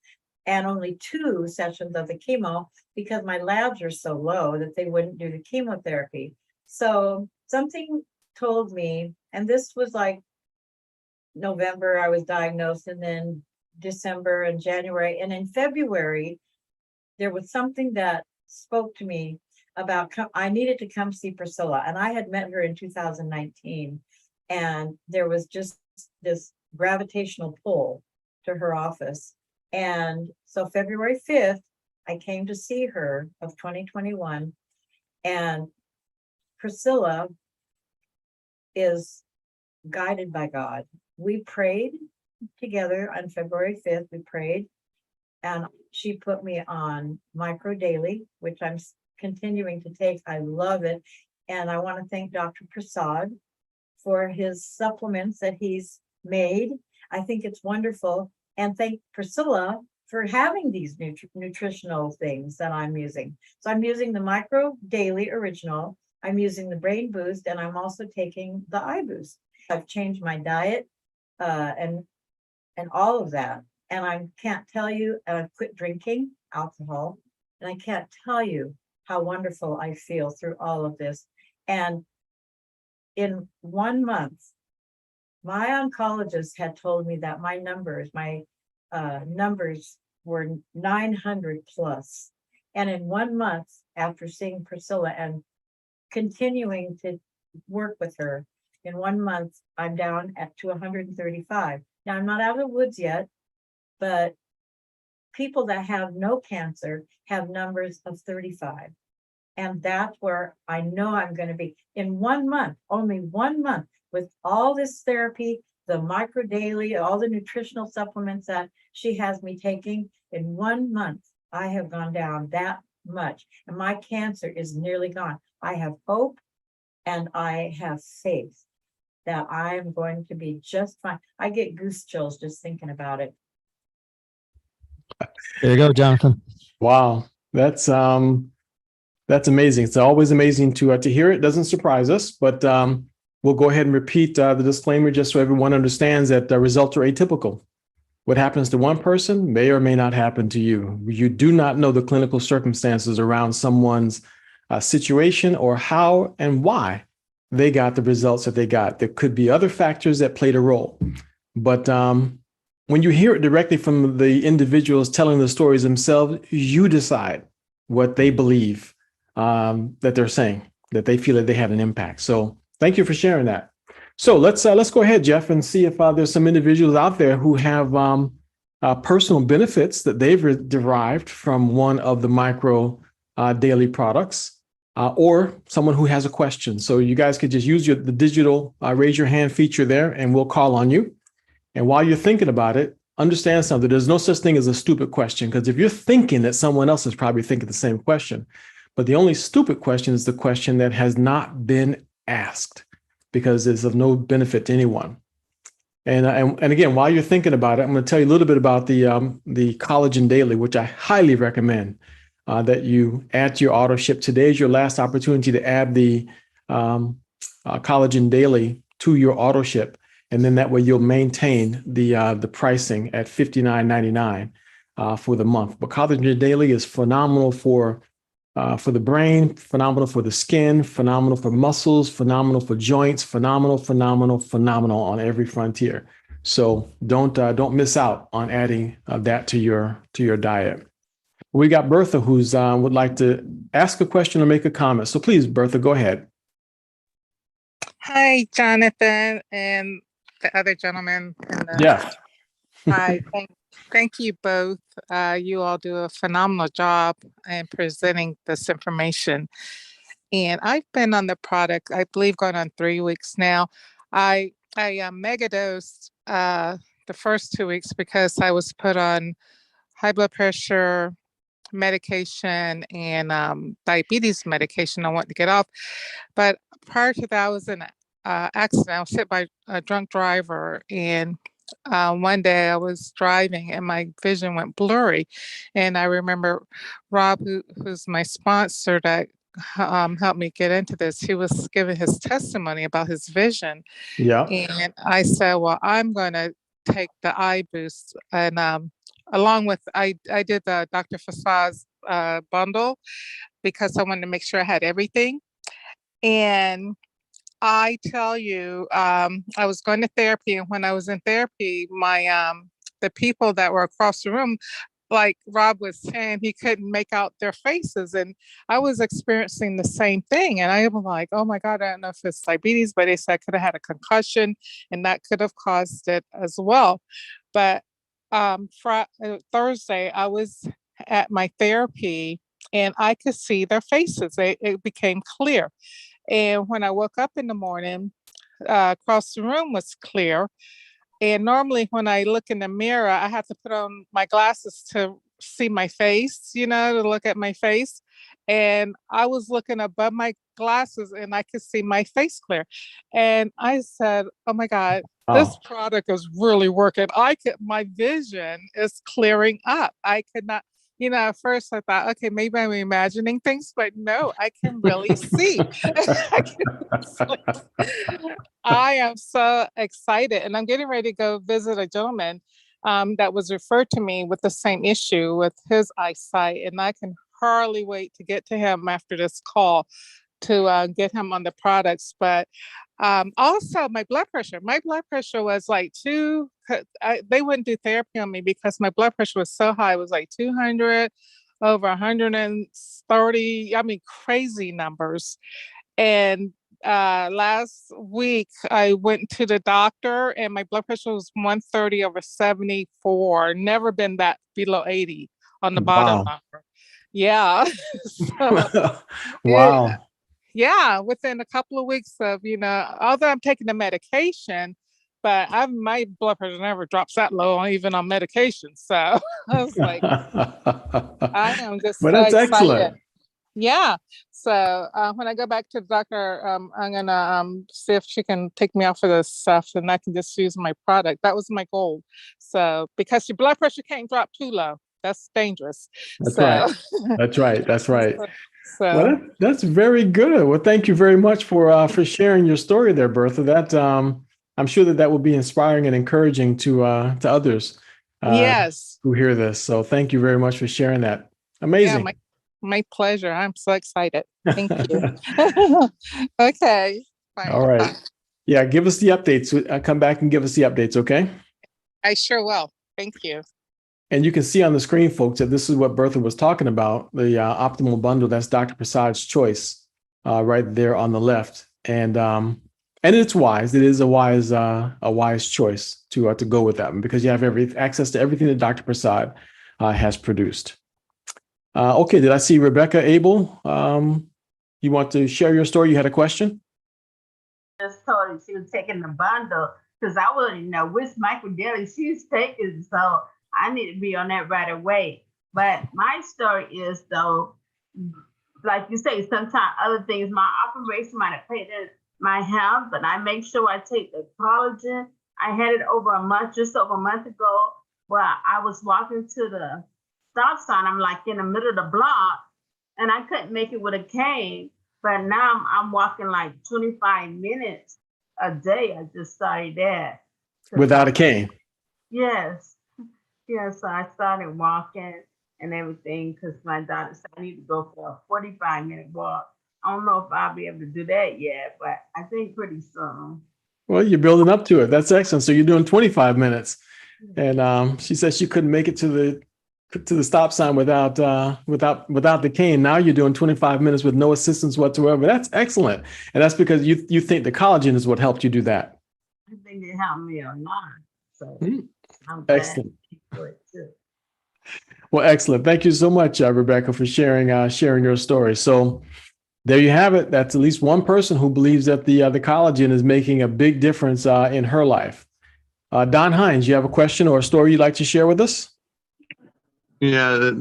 and only 2 sessions of the chemo because my labs are so low that they wouldn't do the chemotherapy. So something told me, and this was like November, I was diagnosed, and then December and January, and in February, there was something that spoke to me about I needed to come see Priscilla, and I had met her in 2019, and there was just this gravitational pull to her office. And so February 5th, I came to see her of 2021, and Priscilla is guided by God. We prayed together on February 5th, we prayed, and she put me on Micro Daily, which I'm continuing to take. I love it. And I want to thank Dr. Prasad for his supplements that he's made. I think it's wonderful. And thank Priscilla for having these nutritional things that I'm using. So I'm using the Micro Daily Original. I'm using the Brain Boost, and I'm also taking the Eye Boost. I've changed my diet and all of that. And I can't tell you, I've quit drinking alcohol, and I can't tell you how wonderful I feel through all of this. And in 1 month, my oncologist had told me that my numbers were 900 plus. And in 1 month, after seeing Priscilla and continuing to work with her, in 1 month, I'm down to 135. Now, I'm not out of the woods yet, but people that have no cancer have numbers of 35. And that's where I know I'm going to be in 1 month, only 1 month, with all this therapy, the Micro Daily, all the nutritional supplements that she has me taking. In 1 month, I have gone down that much, and my cancer is nearly gone. I have hope, and I have faith that I am going to be just fine. I get goose chills just thinking about it. There you go, Jonathan. Wow. That's That's amazing. It's always amazing to hear it. Doesn't surprise us, but we'll go ahead and repeat the disclaimer just so everyone understands that the results are atypical. What happens to one person may or may not happen to you. You do not know the clinical circumstances around someone's situation or how and why they got the results that they got. There could be other factors that played a role. But when you hear it directly from the individuals telling the stories themselves, you decide what they believe that they're saying, that they feel that they had an impact. So thank you for sharing that. So let's go ahead, Jeff, and see if there's some individuals out there who have personal benefits that they've derived from one of the micro daily products, or someone who has a question. So you guys could just use the digital raise your hand feature there, and we'll call on you. And while you're thinking about it, understand something. There's no such thing as a stupid question, because if you're thinking that someone else is probably thinking the same question, but the only stupid question is the question that has not been asked, because it's of no benefit to anyone. And again, while you're thinking about it, I'm going to tell you a little bit about the Collagen Daily, which I highly recommend that you add to your auto ship. Today is your last opportunity to add the Collagen Daily to your auto ship. And then that way you'll maintain the pricing at $59.99 for the month. But Collagen Daily is phenomenal for the brain, phenomenal for the skin, phenomenal for muscles, phenomenal for joints, phenomenal on every frontier. So don't miss out on adding that to your diet. We got Bertha, who's would like to ask a question or make a comment. So please, Bertha, go ahead. Hi, Jonathan and the other gentleman. Yeah. Hi, thank you both. You all do a phenomenal job in presenting this information. And I've been on the product, I believe, going on 3 weeks now. I megadosed the first 2 weeks because I was put on high blood pressure medication and diabetes medication I wanted to get off. But prior to that, I was in an accident. I was hit by a drunk driver, and one day I was driving and my vision went blurry. And I remember Rob, who's my sponsor that helped me get into this, he was giving his testimony about his vision. Yeah. And I said, well, I'm going to take the eye boost. And along with, I did the Dr. Fasad's bundle because I wanted to make sure I had everything. And I tell you, I was going to therapy, and when I was in therapy, my the people that were across the room, like Rob was saying, he couldn't make out their faces, and I was experiencing the same thing. And I was like, "Oh my God, I don't know if it's diabetes," but they said I could have had a concussion, and that could have caused it as well. But Thursday, I was at my therapy, and I could see their faces. It became clear. And when I woke up in the morning, across the room was clear. And normally when I look in the mirror, I have to put on my glasses to see my face, to look at my face. And I was looking above my glasses and I could see my face clear. And I said, oh my God, this product is really working. My vision is clearing up. I could not, at first I thought, okay, maybe I'm imagining things, but no, I can really see. I am so excited, and I'm getting ready to go visit a gentleman that was referred to me with the same issue with his eyesight, and I can hardly wait to get to him after this call to get him on the products. But also my blood pressure was like they wouldn't do therapy on me because my blood pressure was so high. It was like 200 over 130, crazy numbers. And last week I went to the doctor and my blood pressure was 130 over 74. Never been that below 80 on the bottom number. Yeah. Wow. Yeah, within a couple of weeks of, although I'm taking the medication, but my blood pressure never drops that low, even on medication. So I was like, I am just Well, so that's excited. excellent. Yeah. So when I go back to the doctor, I'm gonna see if she can take me off of this stuff and I can just use my product. That was my goal. So because your blood pressure can't drop too low. That's dangerous. That's right. That's right. Well, So that's very good. Well, thank you very much for sharing your story there, Bertha. That I'm sure that will be inspiring and encouraging to others yes, who hear this. So thank you very much for sharing that. yeah, Amazing. my pleasure. I'm so excited. Thank you. Okay. Bye. All right. Yeah, give us the updates. Come back and give us the updates, okay? I sure will. Thank you. And you can see on the screen, folks, that this is what Bertha was talking about, the optimal bundle. That's Dr. Prasad's choice right there on the left. And it's wise. It is a wise choice to go with that one because you have access to everything that Dr. Prasad has produced. Okay, did I see Rebecca Abel? You want to share your story? You had a question? Just told her she was taking the bundle because I wouldn't know which micro daily she's taking. So I need to be on that right away. But my story is though, like you say, sometimes other things, my operation might have played in my health, but I make sure I take the collagen. I had it just over a month ago, where I was walking to the stop sign. I'm like in the middle of the block and I couldn't make it with a cane. But now I'm walking like 25 minutes a day. I just started that. Without a cane? Yes. Yeah, so I started walking and everything because my doctor said I need to go for a 45-minute walk. I don't know if I'll be able to do that yet, but I think pretty soon. Well, you're building up to it. That's excellent. So you're doing 25 minutes. And she said she couldn't make it to the stop sign without the cane. Now you're doing 25 minutes with no assistance whatsoever. That's excellent. And that's because you think the collagen is what helped you do that. I think it helped me a lot. So I'm Excellent. for it too. Well, excellent. Thank you so much, Rebecca, for sharing your story. So there you have it. That's at least one person who believes that the collagen is making a big difference in her life. Don Hines, you have a question or a story you'd like to share with us? Yeah,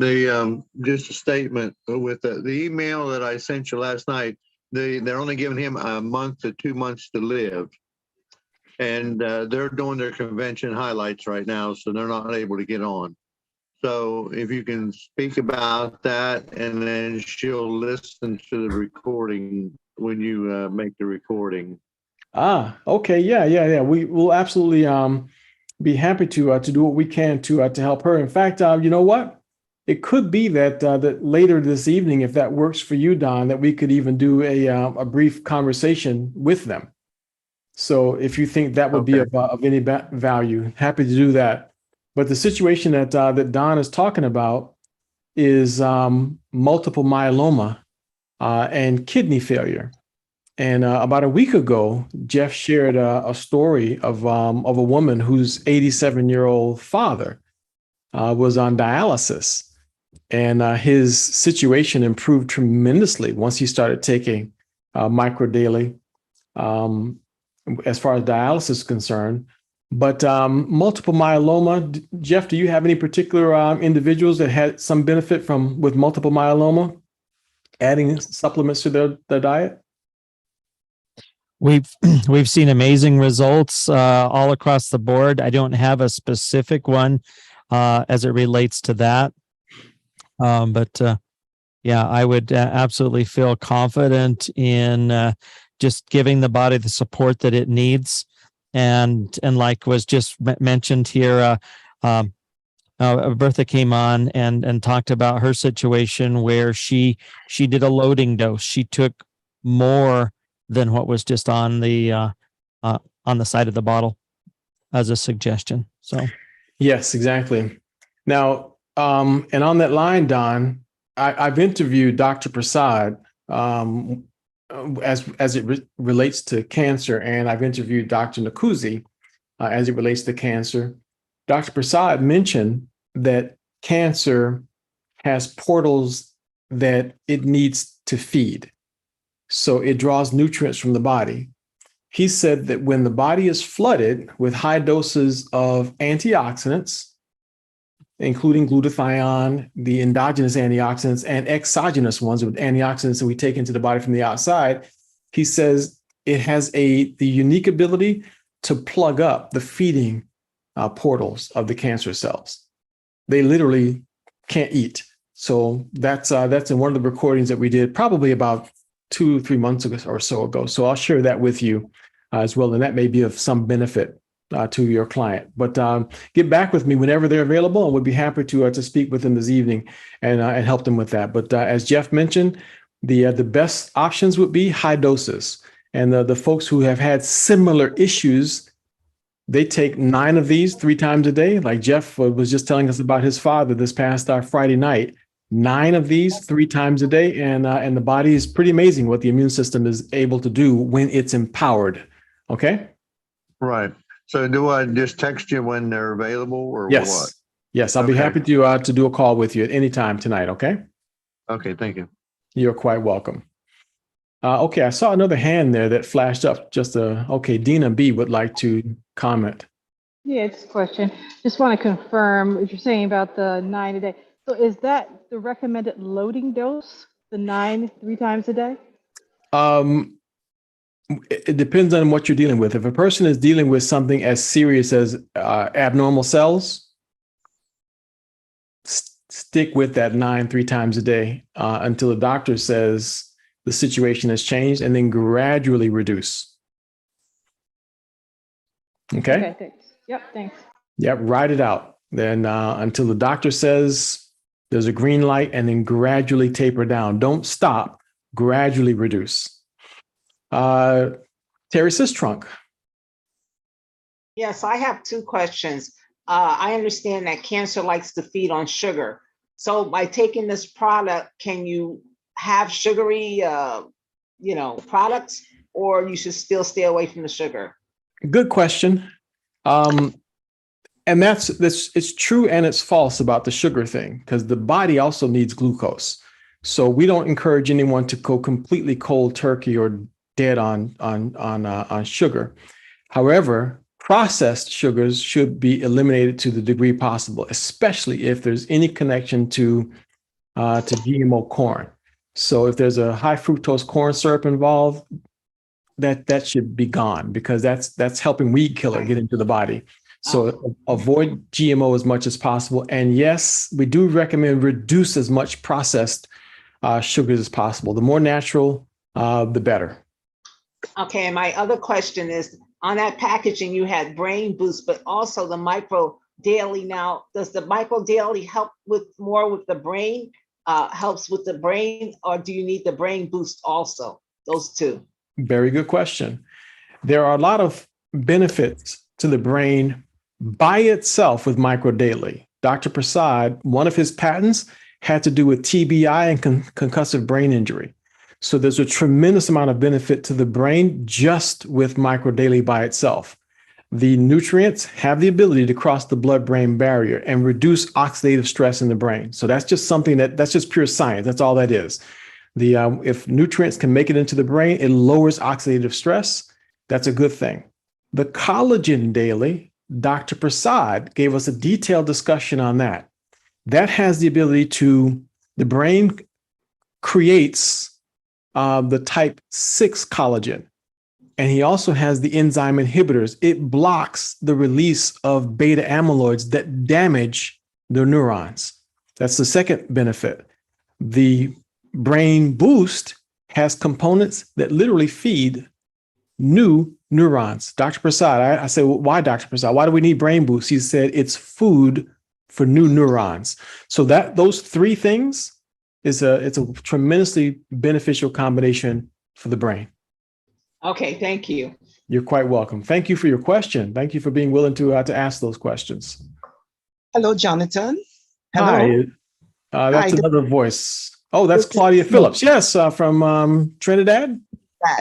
just a statement with the email that I sent you last night. They're only giving him a month to 2 months to live, and they're doing their convention highlights right now, so they're not able to get on. So if you can speak about that, and then she'll listen to the recording when you make the recording. Okay, yeah. We will absolutely be happy to do what we can to help her. In fact, you know what? It could be that that later this evening, if that works for you, Don, that we could even do a brief conversation with them. So if you think that would be of any value, happy to do that. But the situation that Don is talking about is multiple myeloma and kidney failure. And about a week ago, Jeff shared a story of a woman whose 87-year-old father was on dialysis, and his situation improved tremendously once he started taking micro daily, as far as dialysis is concerned. But multiple myeloma, Jeff, do you have any particular individuals that had some benefit with multiple myeloma, adding supplements to their diet? We've seen amazing results all across the board. I don't have a specific one as it relates to that, but yeah, I would absolutely feel confident in just giving the body the support that it needs. And like was just mentioned here, Bertha came on and talked about her situation where she did a loading dose. She took more than what was just on the side of the bottle as a suggestion. So yes, exactly. Now, and on that line, Don, I've interviewed Dr. Prasad as it relates to cancer, and I've interviewed Dr. Nakuzi as it relates to cancer. Dr. Prasad mentioned that cancer has portals that it needs to feed. So it draws nutrients from the body. He said that when the body is flooded with high doses of antioxidants, including glutathione, the endogenous antioxidants, and exogenous ones with antioxidants that we take into the body from the outside, he says it has the unique ability to plug up the feeding portals of the cancer cells. They literally can't eat. So that's in one of the recordings that we did probably about 2-3 months ago or so ago. So I'll share that with you as well, and that may be of some benefit to your client. But get back with me whenever they're available, and we'll be happy to speak with them this evening and help them with that. But as Jeff mentioned, the best options would be high doses, and the folks who have had similar issues, they take 9 of these 3 times a day. Like Jeff was just telling us about his father this past Friday night. 9 of these 3 times a day, and the body is pretty amazing what the immune system is able to do when it's empowered. Okay. Right. So do I just text you when they're available, or Yes. what? Yes, I'll be Okay. happy to do a call with you at any time tonight. Okay. Okay. Thank you. You're quite welcome. Okay, I saw another hand there that flashed up. Okay, Dina B would like to comment. Yeah, just a question. Just want to confirm what you're saying about the 9 a day. So is that the recommended loading dose, the 9 3 times a day? It depends on what you're dealing with. If a person is dealing with something as serious as abnormal cells, stick with that 9 3 times a day until the doctor says the situation has changed, and then gradually reduce. Okay. Okay, thanks. Yep, thanks. Yep, ride it out. Then until the doctor says there's a green light, and then gradually taper down. Don't stop, gradually reduce. Terry Sistrunk. Yes, I have 2 questions. I understand that cancer likes to feed on sugar. So by taking this product, can you have sugary, products, or you should still stay away from the sugar? Good question. And that's it's true and it's false about the sugar thing, because the body also needs glucose. So we don't encourage anyone to go completely cold turkey or dead on sugar. However, processed sugars should be eliminated to the degree possible, especially if there's any connection to GMO corn. So if there's a high fructose corn syrup involved, that should be gone, because that's helping weed killer get into the body. So avoid GMO as much as possible. And yes, we do recommend reduce as much processed sugars as possible. The more natural, the better. Okay, and my other question is, on that packaging, you had Brain Boost, but also the Micro Daily. Now, does the Micro Daily help with the brain, helps with the brain, or do you need the Brain Boost also? Those 2. Very good question. There are a lot of benefits to the brain by itself with Micro Daily. Dr. Prasad, one of his patents had to do with TBI and concussive brain injury. So there's a tremendous amount of benefit to the brain just with Micro Daily by itself. The nutrients have the ability to cross the blood-brain barrier and reduce oxidative stress in the brain. So that's just something that's just pure science. That's all that is. If nutrients can make it into the brain, it lowers oxidative stress. That's a good thing. The Collagen Daily, Dr. Prasad gave us a detailed discussion on that. That has the ability the brain creates the type 6 collagen. And he also has the enzyme inhibitors. It blocks the release of beta amyloids that damage the neurons. That's the second benefit. The Brain Boost has components that literally feed new neurons. Dr. Prasad, I said, well, why, Dr. Prasad? Why do we need Brain Boost? He said it's food for new neurons. So those 3 things it's a tremendously beneficial combination for the brain. Okay, thank you. You're quite welcome. Thank you for your question. Thank you for being willing to ask those questions. Hello, Jonathan. Hello. Hi. That's Hi. another voice. Oh, that's Claudia Phillips. Yes, from Trinidad.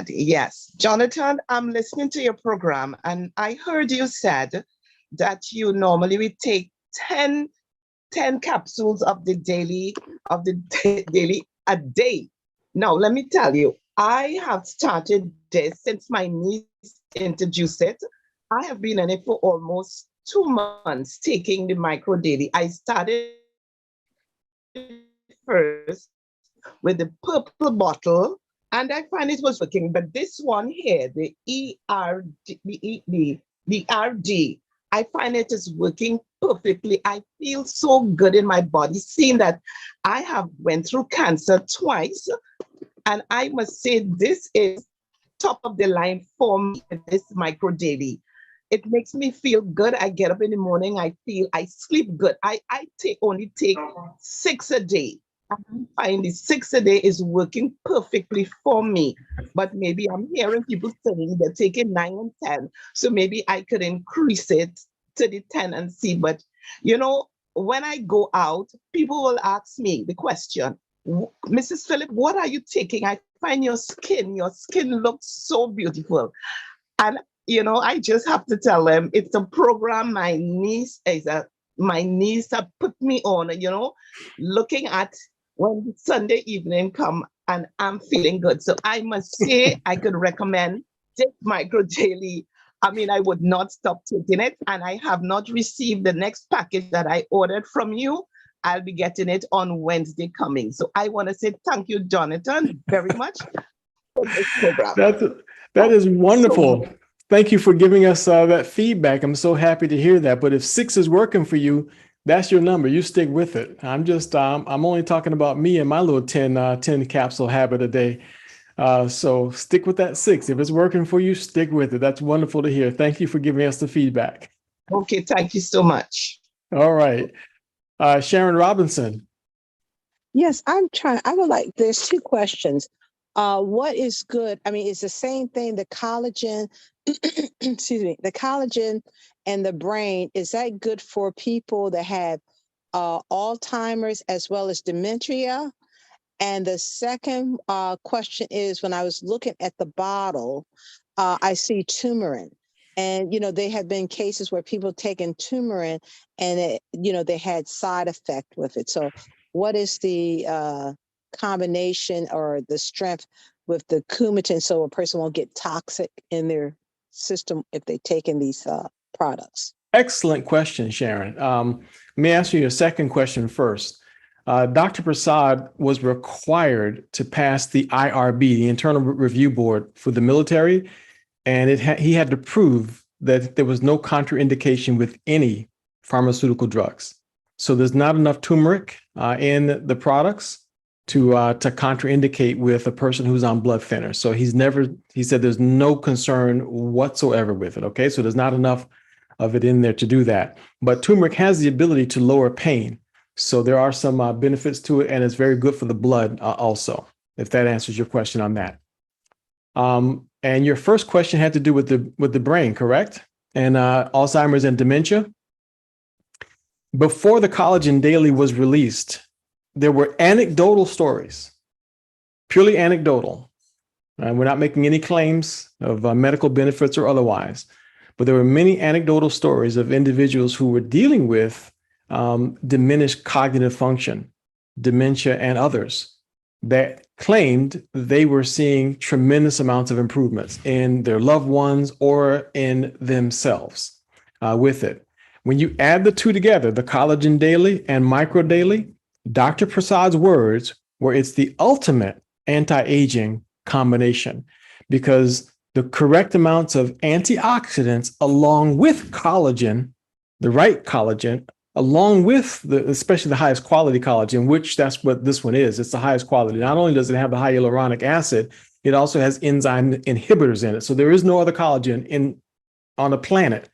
Yes. Jonathan, I'm listening to your program, and I heard you said that you normally would take 10 capsules of the daily a day. Now, let me tell you, I have started this since my niece introduced it. I have been in it for almost 2 months, taking the Micro Daily. I started first with the purple bottle, and I find it was working. But this one here, the ERD, I find it is working perfectly. I feel so good in my body, seeing that I have went through cancer twice. And I must say, this is top of the line for me, this micro daily. It makes me feel good. I get up in the morning, I sleep good. I only take 6 a day. I find the 6 a day is working perfectly for me. But maybe I'm hearing people saying they're taking 9 and 10. So maybe I could increase it to the 10 and see. But you know, when I go out, people will ask me the question, Mrs. Phillip, what are you taking? I find your skin looks so beautiful. And you know, I just have to tell them it's a program my niece have put me on, you know, looking at when Sunday evening come and I'm feeling good. So I must say I could recommend this micro daily. I mean, I would not stop taking it, and I have not received the next package that I ordered from you. I'll be getting it on Wednesday coming. So I want to say thank you, Jonathan, very much for this program. That is wonderful. Thank you for giving us that feedback. I'm so happy to hear that. But if 6 is working for you, that's your number. You stick with it. I'm only talking about me and my little 10 capsule habit a day. So stick with that 6. If it's working for you, stick with it. That's wonderful to hear. Thank you for giving us the feedback. Okay, thank you so much. All right. Sharon Robinson. Yes, I would like, there's 2 questions. What is good? I mean, it's the same thing, the collagen, excuse me, the collagen and the brain, is that good for people that have Alzheimer's as well as dementia? And the second question is, when I was looking at the bottle, I see turmeric. And, you know, there have been cases where people taken turmeric and, they had side effect with it. So what is the combination or the strength with the coumatin so a person won't get toxic in their system if they take in these products? Excellent question, Sharon. Let me ask you a second question first. Dr. Prasad was required to pass the IRB, the Internal Review Board for the military, and he had to prove that there was no contraindication with any pharmaceutical drugs. So there's not enough turmeric in the products to contraindicate with a person who's on blood thinner. So he said there's no concern whatsoever with it. Okay, so there's not enough of it in there to do that. But turmeric has the ability to lower pain. So there are some benefits to it, and it's very good for the blood also, if that answers your question on that. And your first question had to do with the brain, correct? And Alzheimer's and dementia. Before the Collagen Daily was released, there were anecdotal stories, purely anecdotal. We're not making any claims of medical benefits or otherwise, but there were many anecdotal stories of individuals who were dealing with diminished cognitive function, dementia, and others that claimed they were seeing tremendous amounts of improvements in their loved ones or in themselves with it. When you add the 2 together, the Collagen Daily and Micro Daily, Dr. Prasad's words were it's the ultimate anti-aging combination, because the correct amounts of antioxidants along with collagen, the right collagen, along with especially the highest quality collagen, which that's what this one is. It's the highest quality. Not only does it have the high hyaluronic acid, it also has enzyme inhibitors in it. So there is no other collagen on the planet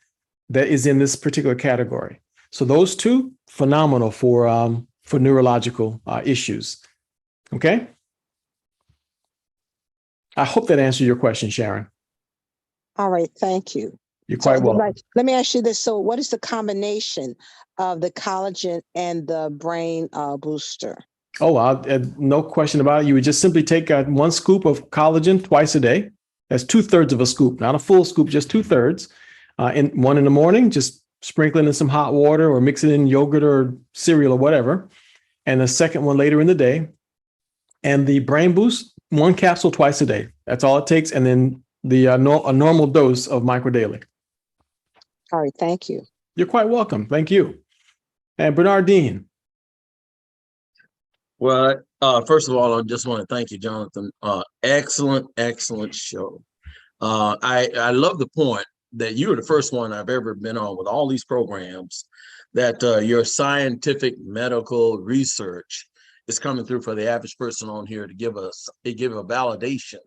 that is in this particular category. So those 2, phenomenal for neurological issues. Okay. I hope that answered your question, Sharon. All right, thank you. You're quite welcome. Let me ask you this. So what is the combination of the collagen and the brain booster? Oh, no question about it. You would just simply take 1 scoop of collagen twice a day. That's 2/3 of a scoop, not a full scoop, just 2/3. One in the morning, just sprinkle it in some hot water or mix it in yogurt or cereal or whatever. And the second one later in the day. And the brain boost, 1 capsule twice a day. That's all it takes. And then a normal dose of Micro Daily. All right, thank you. You're quite welcome. Thank you. And Bernardine. Well, first of all, I just want to thank you, Jonathan. Excellent show. I love the point that you're the first one I've ever been on with all these programs, that your scientific medical research is coming through for the average person on here to give a validation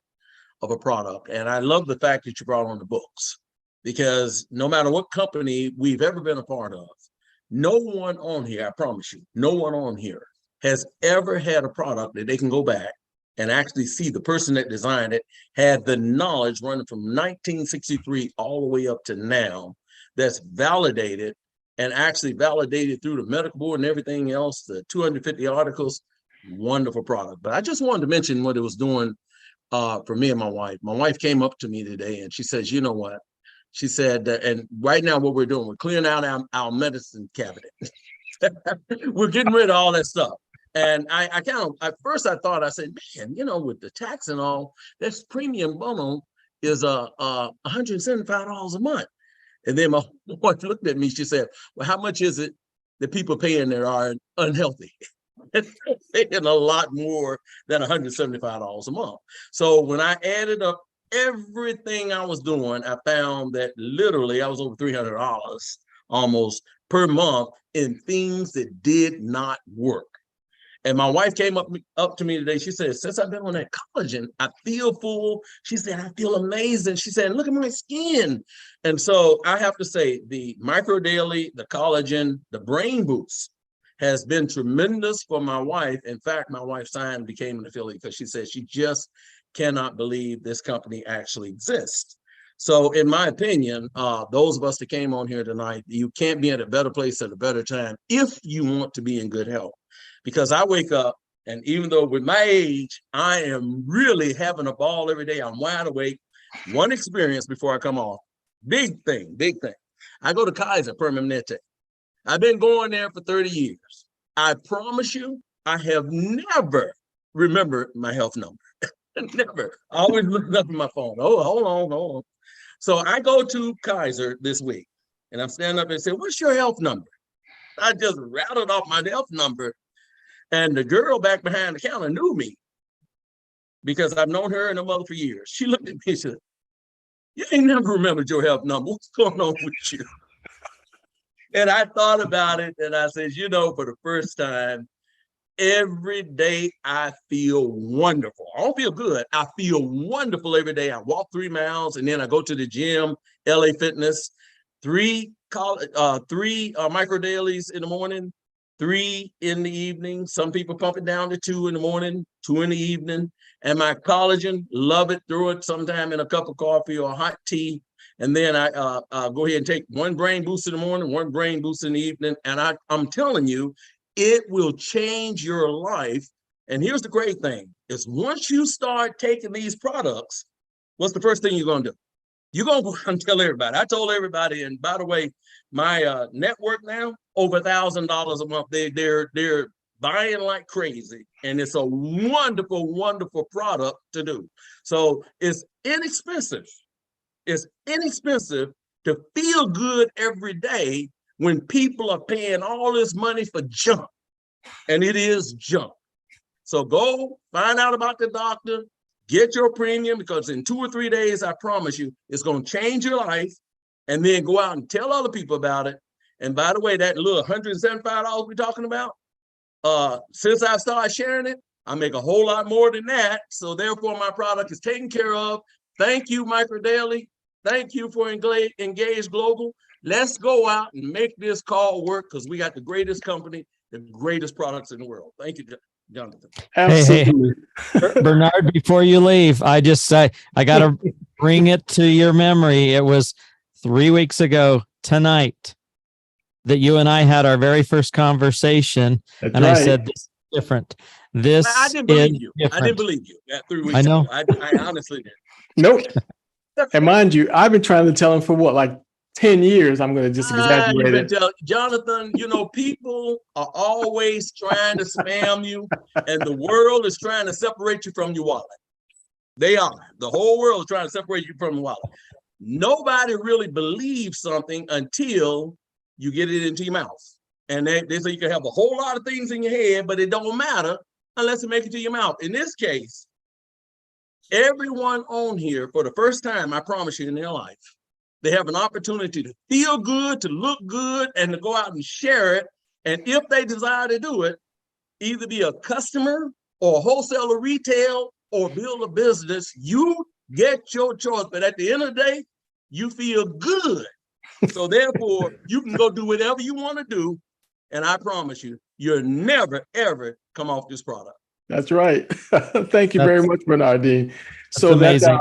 of a product. And I love the fact that you brought on the books, because no matter what company we've ever been a part of, no one on here, I promise you, no one on here has ever had a product that they can go back and actually see the person that designed it had the knowledge running from 1963 all the way up to now, that's validated and actually validated through the medical board and everything else, the 250 articles. Wonderful product. But I just wanted to mention what it was doing for me and my wife. My wife came up to me today and she says, you know what? She said, and right now what we're doing, we're clearing out our medicine cabinet. We're getting rid of all that stuff. And I kind of, at first I thought, I said, man, you know, with the tax and all, this premium bundle is $175 a month. And then my wife looked at me, she said, well, how much is it that people paying that are unhealthy? They're paying a lot more than $175 a month. So when I added up everything I was doing, I found that literally I was over $300 almost per month in things that did not work. And my wife came up to me today. She said, since I've been on that collagen, I feel full. She said, I feel amazing. She said, look at my skin. And so I have to say, the Micro Daily, the collagen, the brain boost has been tremendous for my wife. In fact, my wife signed and became an affiliate because she said she just cannot believe this company actually exists. So in my opinion, those of us that came on here tonight, you can't be in a better place at a better time if you want to be in good health. Because I wake up, and even though with my age, I am really having a ball every day. I'm wide awake. One experience before I come off. Big thing, big thing. I go to Kaiser Permanente. I've been going there for 30 years. I promise you, I have never remembered my health number. Never. I always looking up at my phone. Oh, hold on. So I go to Kaiser this week, and I'm standing up and say, what's your health number? I just rattled off my health number. And the girl back behind the counter knew me because I've known her and her mother for years. She looked at me and said, you ain't never remembered your health number. What's going on with you? And I thought about it and I said, you know, for the first time, every day I feel wonderful. I don't feel good. I feel wonderful every day. I walk 3 miles and then I go to the gym, LA Fitness, three micro dailies in the morning, 3 in the evening. Some people pump it down to 2 in the morning, 2 in the evening. And my collagen, love it, throw it sometime in a cup of coffee or hot tea. And then I go ahead and take 1 brain boost in the morning, 1 brain boost in the evening. And I'm telling you, it will change your life. And here's the great thing is once you start taking these products, what's the first thing you're going to do? You're going to go and tell everybody. I told everybody, and by the way, my network now, over $1,000 a month. They're buying like crazy. And it's a wonderful, wonderful product to do. So it's inexpensive. It's inexpensive to feel good every day when people are paying all this money for junk. And it is junk. So go find out about the doctor, get your premium, because in 2 or 3 days, I promise you, it's going to change your life. And then go out and tell other people about it. And by the way, that little $175 we're talking about, since I started sharing it, I make a whole lot more than that. So therefore, my product is taken care of. Thank you, Micro Daily. Thank you for Engage Global. Let's go out and make this call work because we got the greatest company, the greatest products in the world. Thank you, Jonathan. Absolutely. Hey, Bernard, before you leave, I got to bring it to your memory. It was 3 weeks ago tonight that you and I had our very first conversation. That's and right. I said, this is different. This I didn't believe you. different. I didn't believe you 3 weeks I know. ago. I honestly did. Nope. And mind you, I've been trying to tell him for what, like 10 years. I'm going to just exaggerate it. Jonathan, you know, people are always trying to spam you, and the world is trying to separate you from your wallet. They are. The whole world is trying to separate you from the wallet. Nobody really believes something until you get it into your mouth. And they say you can have a whole lot of things in your head, but it don't matter unless you make it to your mouth. In this case, everyone on here, for the first time, I promise you, in their life, They have an opportunity to feel good, to look good, and to go out and share it. And if they desire to do it, either be a customer or a wholesaler, retail, or build a business, you get your choice. But at the end of the day, you feel good. So therefore, you can go do whatever you want to do. And I promise you, you'll never, ever come off this product. That's right. Thank you very much, Bernardine. So amazing.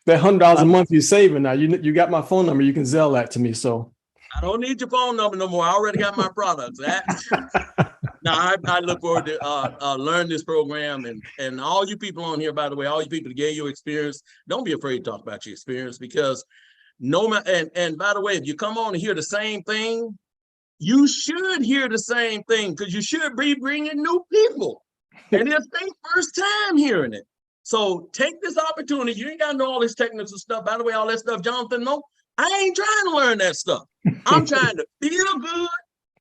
that $100 a month you're saving now, you got my phone number. You can Zelle that to me. So I don't need your phone number no more. I already got my products. Now I look forward to learn this program, and all you people on here, by the way, all you people that gave your experience, don't be afraid to talk about your experience, because and by the way, if you come on and hear the same thing, you should hear the same thing, because you should be bringing new people. And it's their first time hearing it. So take this opportunity. You ain't got to know all this technical stuff. By the way, all that stuff Jonathan know, I ain't trying to learn that stuff. I'm trying to feel good,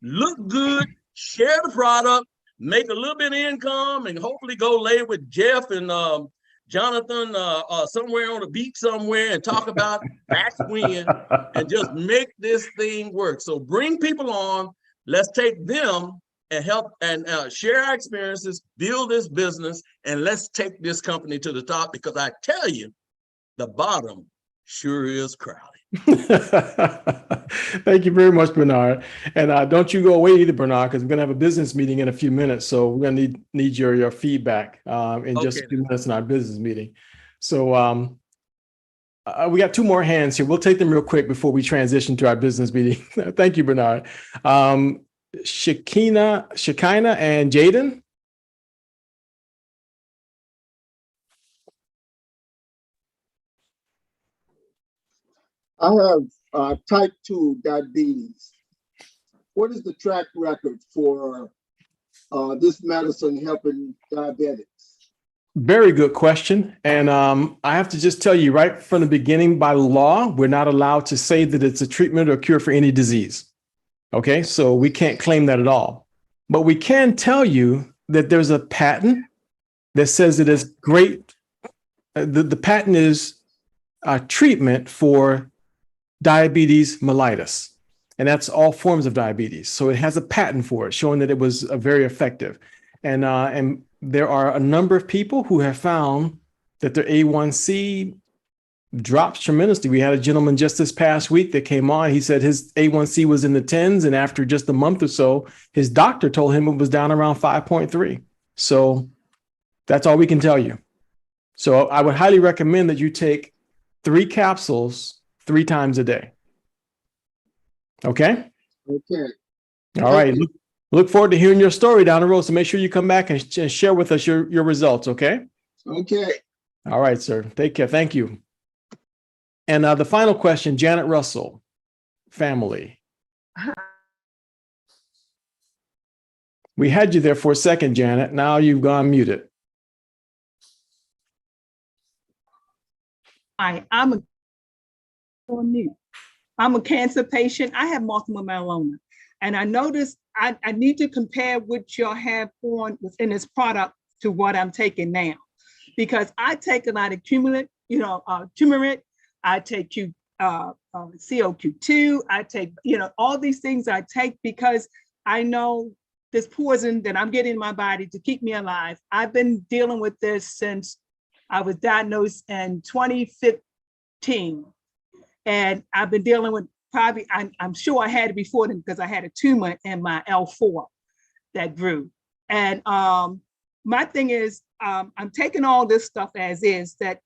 look good, share the product, make a little bit of income, and hopefully go lay with Jeff and Jonathan somewhere on the beach somewhere and talk about back when, and just make this thing work. So bring people on. Let's take them and help and share our experiences, build this business, and let's take this company to the top, because I tell you, the bottom sure is crowded. Thank you very much, Bernard. And don't you go away either, Bernard, because we're going to have a business meeting in a few minutes. So we're going to need your feedback in just a few minutes in our business meeting. So we got two more hands here. We'll take them real quick before we transition to our business meeting. Thank you, Bernard. Shekinah and Jaden. I have type 2 diabetes. What is the track record for this medicine helping diabetics? Very good question. And I have to just tell you right from the beginning, by law, we're not allowed to say that it's a treatment or cure for any disease. Okay, so we can't claim that at all. But we can tell you that there's a patent that says it is great. The patent is a treatment for diabetes mellitus, and that's all forms of diabetes. So it has a patent for it, showing that it was very effective. And there are a number of people who have found that their A1C drops tremendously. We had a gentleman just this past week that came on. He said his A1C was in the 10s, and after just a month or so, his doctor told him it was down around 5.3. So that's all we can tell you. So I would highly recommend that you take 3 capsules 3 times a day. Okay? Okay. All right. Look forward to hearing your story down the road. So make sure you come back and share with us your results. Okay? Okay. All right, sir. Take care. Thank you. And the final question, Janet Russell, family. We had you there for a second, Janet. Now you've gone muted. Hi, I'm a cancer patient. I have multiple myeloma. And I noticed I need to compare what y'all have on within this product to what I'm taking now. Because I take a lot of turmeric, I take COQ2, I take, all these things I take because I know this poison that I'm getting in my body to keep me alive. I've been dealing with this since I was diagnosed in 2015. And I've been dealing with probably, I'm sure I had it before then because I had a tumor in my L4 that grew. And my thing is, I'm taking all this stuff as is that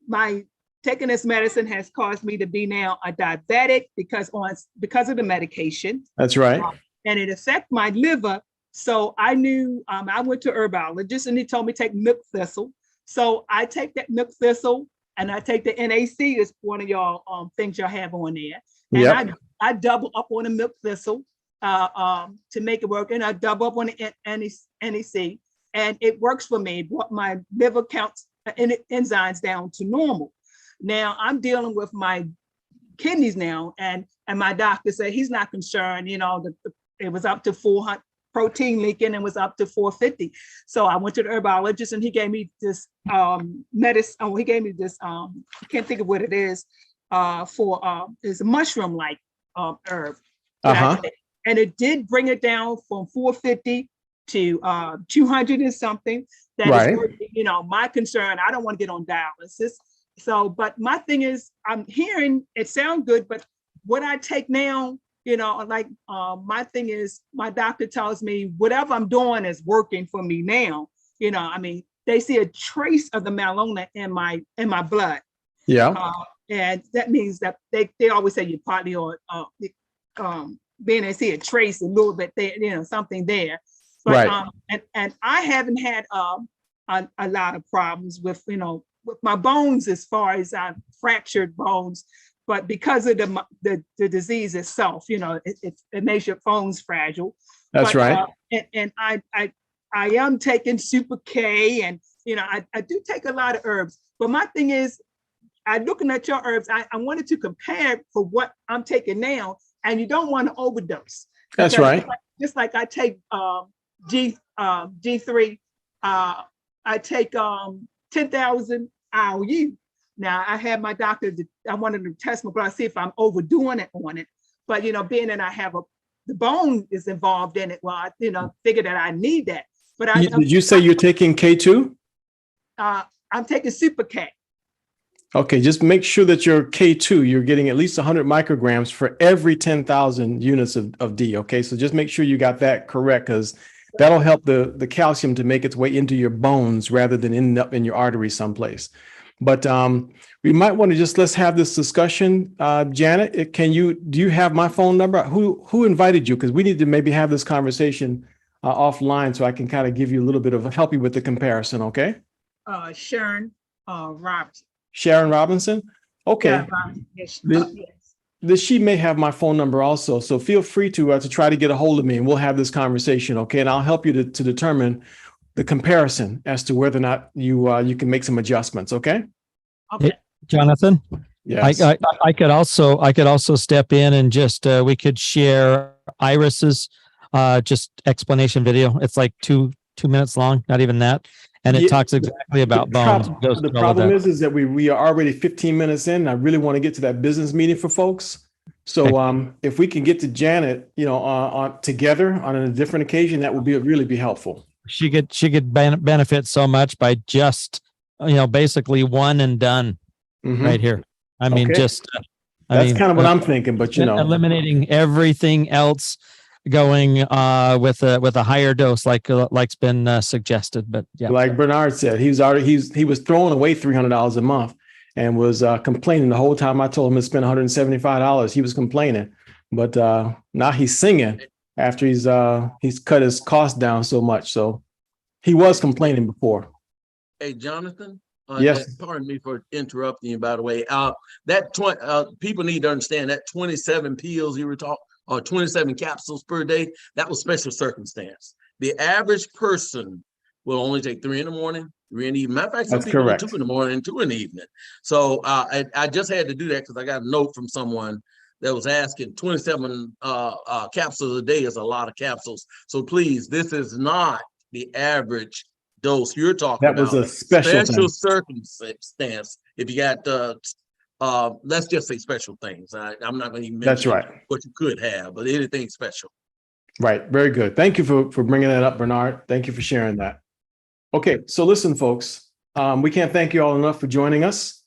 my taking this medicine has caused me to be now a diabetic because of the medication. That's right. And it affects my liver. So I knew, I went to a herbologist and he told me to take milk thistle. So I take that milk thistle and I take the NAC, is one of y'all things y'all have on there. And yep. I double up on the milk thistle to make it work. And I double up on the NAC and it works for me. Brought my liver counts enzymes down to normal. Now I'm dealing with my kidneys now, and my doctor said he's not concerned. It was up to 400 protein leaking and was up to 450. So I went to the herbologist and he gave me this medicine. Oh, he gave me this. I can't think of what it is. is a mushroom like herb. that I take. And it did bring it down from 450 to 200 and something. That Right. is, you know, my concern. I don't want to get on dialysis. So, but my thing is, I'm hearing it sound good, but what I take now, you know, like my thing is, my doctor tells me whatever I'm doing is working for me now. You know, I mean, they see a trace of the melanoma in my blood. Yeah. And that means that they always say you're partly on being they see a trace a little bit there, you know, something there. But Right. And I haven't had a lot of problems with, you know, with my bones as far as I've fractured bones, but because of the disease itself, you know, it makes your bones fragile. That's right. And I am taking Super K, and you know, I do take a lot of herbs. But my thing is, I'm looking at your herbs. I wanted to compare for what I'm taking now, and you don't want to overdose. That's Because right. Just like I take G3, I take 10,000 IOU. Now I had my doctor, I wanted to test my blood, see if I'm overdoing it on it. But you know, being that I have the bone is involved in it, well, I, you know, figured that I need that. But Did you say you're taking K2? I'm taking Super K. Okay, just make sure that your K2, you're getting at least 100 micrograms for every 10,000 units of D. Okay, so just make sure you got that correct, because that'll help the calcium to make its way into your bones rather than ending up in your arteries someplace. But we might want to let's have this discussion. Janet, do you have my phone number? Who invited you? Because we need to maybe have this conversation offline so I can kind of give you a little bit of help you with the comparison. Okay. Sharon Roberts. Sharon Robinson. Okay. Yeah, yes. She may have my phone number also, so feel free to try to get a hold of me, and we'll have this conversation. Okay, and I'll help you to determine the comparison as to whether or not you can make some adjustments. Okay. Okay. Jonathan. Yes. I could also step in and just we could share Iris's just explanation video. It's like 2 minutes long, not even that. And it talks exactly about bones. The problem is that we are already 15 minutes in. And I really want to get to that business meeting for folks. So if we can get to Janet, you know, on together on a different occasion, that would really be helpful. She could benefit so much by just, you know, basically one and done right here. I mean, that's kind of what I'm thinking, but you know, eliminating everything else, going with a higher dose, like's been suggested. But yeah, like Bernard said, he was throwing away $300 a month and was complaining the whole time. I told him to spend $175. He was complaining, but now he's singing after he's cut his costs down so much. So he was complaining before. Hey, Jonathan. Yes. Pardon me for interrupting you, by the way. People need to understand that 27 pills you were talking, or 27 capsules per day, that was special circumstance. The average person will only take 3 in the morning, 3 in the evening. Matter of fact, some people do 2 in the morning and 2 in the evening. So I just had to do that because I got a note from someone that was asking 27 capsules a day is a lot of capsules. So please, this is not the average dose you're talking about. That was a special circumstance. If you got let's just say special things. I'm not going to even That's mention right. what you could have, but anything special. Right. Very good. Thank you for bringing that up, Bernard. Thank you for sharing that. Okay. So listen, folks, we can't thank you all enough for joining us.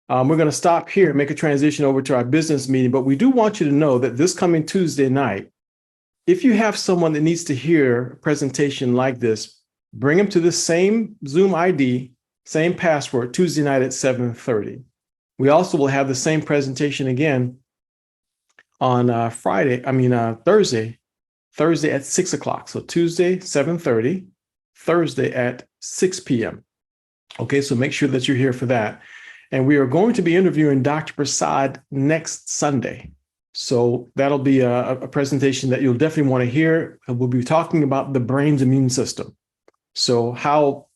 We're going to stop here and make a transition over to our business meeting, but we do want you to know that this coming Tuesday night, if you have someone that needs to hear a presentation like this, bring them to the same Zoom ID, same password, Tuesday night at 7:30. We also will have the same presentation again on Thursday at 6 o'clock. So Tuesday, 7:30, Thursday at 6 p.m. Okay, so make sure that you're here for that. And we are going to be interviewing Dr. Prasad next Sunday. So that'll be a presentation that you'll definitely want to hear. And we'll be talking about the brain's immune system. So how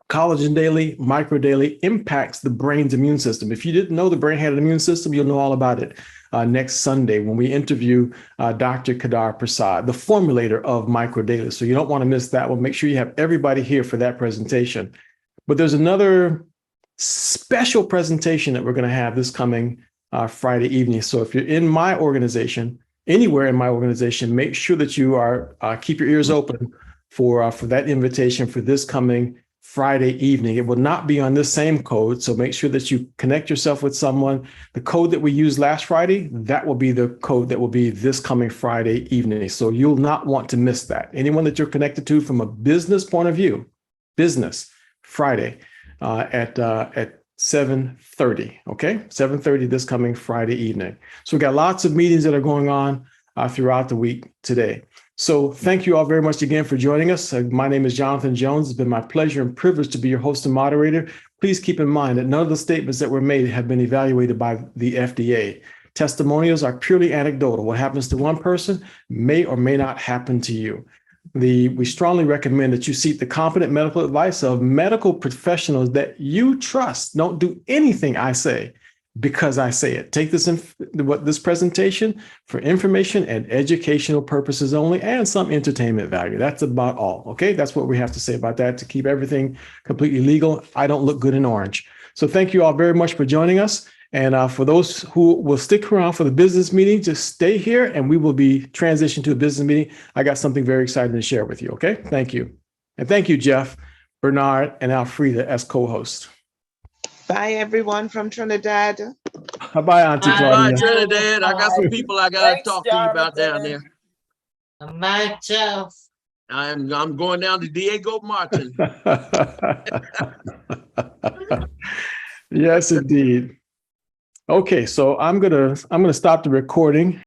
collagen daily, micro daily impacts the brain's immune system. If you didn't know the brain had an immune system, you'll know all about it next Sunday when we interview Dr. Kedar Prasad, the formulator of micro daily. So you don't want to miss that one. Make sure you have everybody here for that presentation. But there's another special presentation that we're going to have this coming Friday evening. So if you're in my organization, anywhere in my organization, make sure that you are keep your ears open for that invitation for this coming Friday evening. It will not be on this same code, so make sure that you connect yourself with someone. The code that we used last Friday, that will be the code that will be this coming Friday evening. So you'll not want to miss that. Anyone that you're connected to from a business point of view, business Friday at 7:30. Okay, 7:30 this coming Friday evening. So we got lots of meetings that are going on throughout the week today. So thank you all very much again for joining us. My name is Jonathan Jones. It's been my pleasure and privilege to be your host and moderator. Please keep in mind that none of the statements that were made have been evaluated by the FDA. Testimonials are purely anecdotal. What happens to one person may or may not happen to you. We strongly recommend that you seek the competent medical advice of medical professionals that you trust. Don't do anything I say because I say it. Take this presentation for information and educational purposes only, and some entertainment value. That's about all. Okay, that's what we have to say about that to keep everything completely legal. I don't look good in orange. So thank you all very much for joining us. And for those who will stick around for the business meeting, just stay here and we will be transitioned to a business meeting. I got something very exciting to share with you. Okay, thank you. And thank you, Jeff, Bernard, and Alfreda as co-hosts. Bye, everyone from Trinidad. Bye, Auntie Claudia. Bye, Trinidad. I got some people I got to talk to you about down there. Bye, Jeff. I'm going down to Diego Martin. Yes, indeed. Okay, so I'm gonna stop the recording.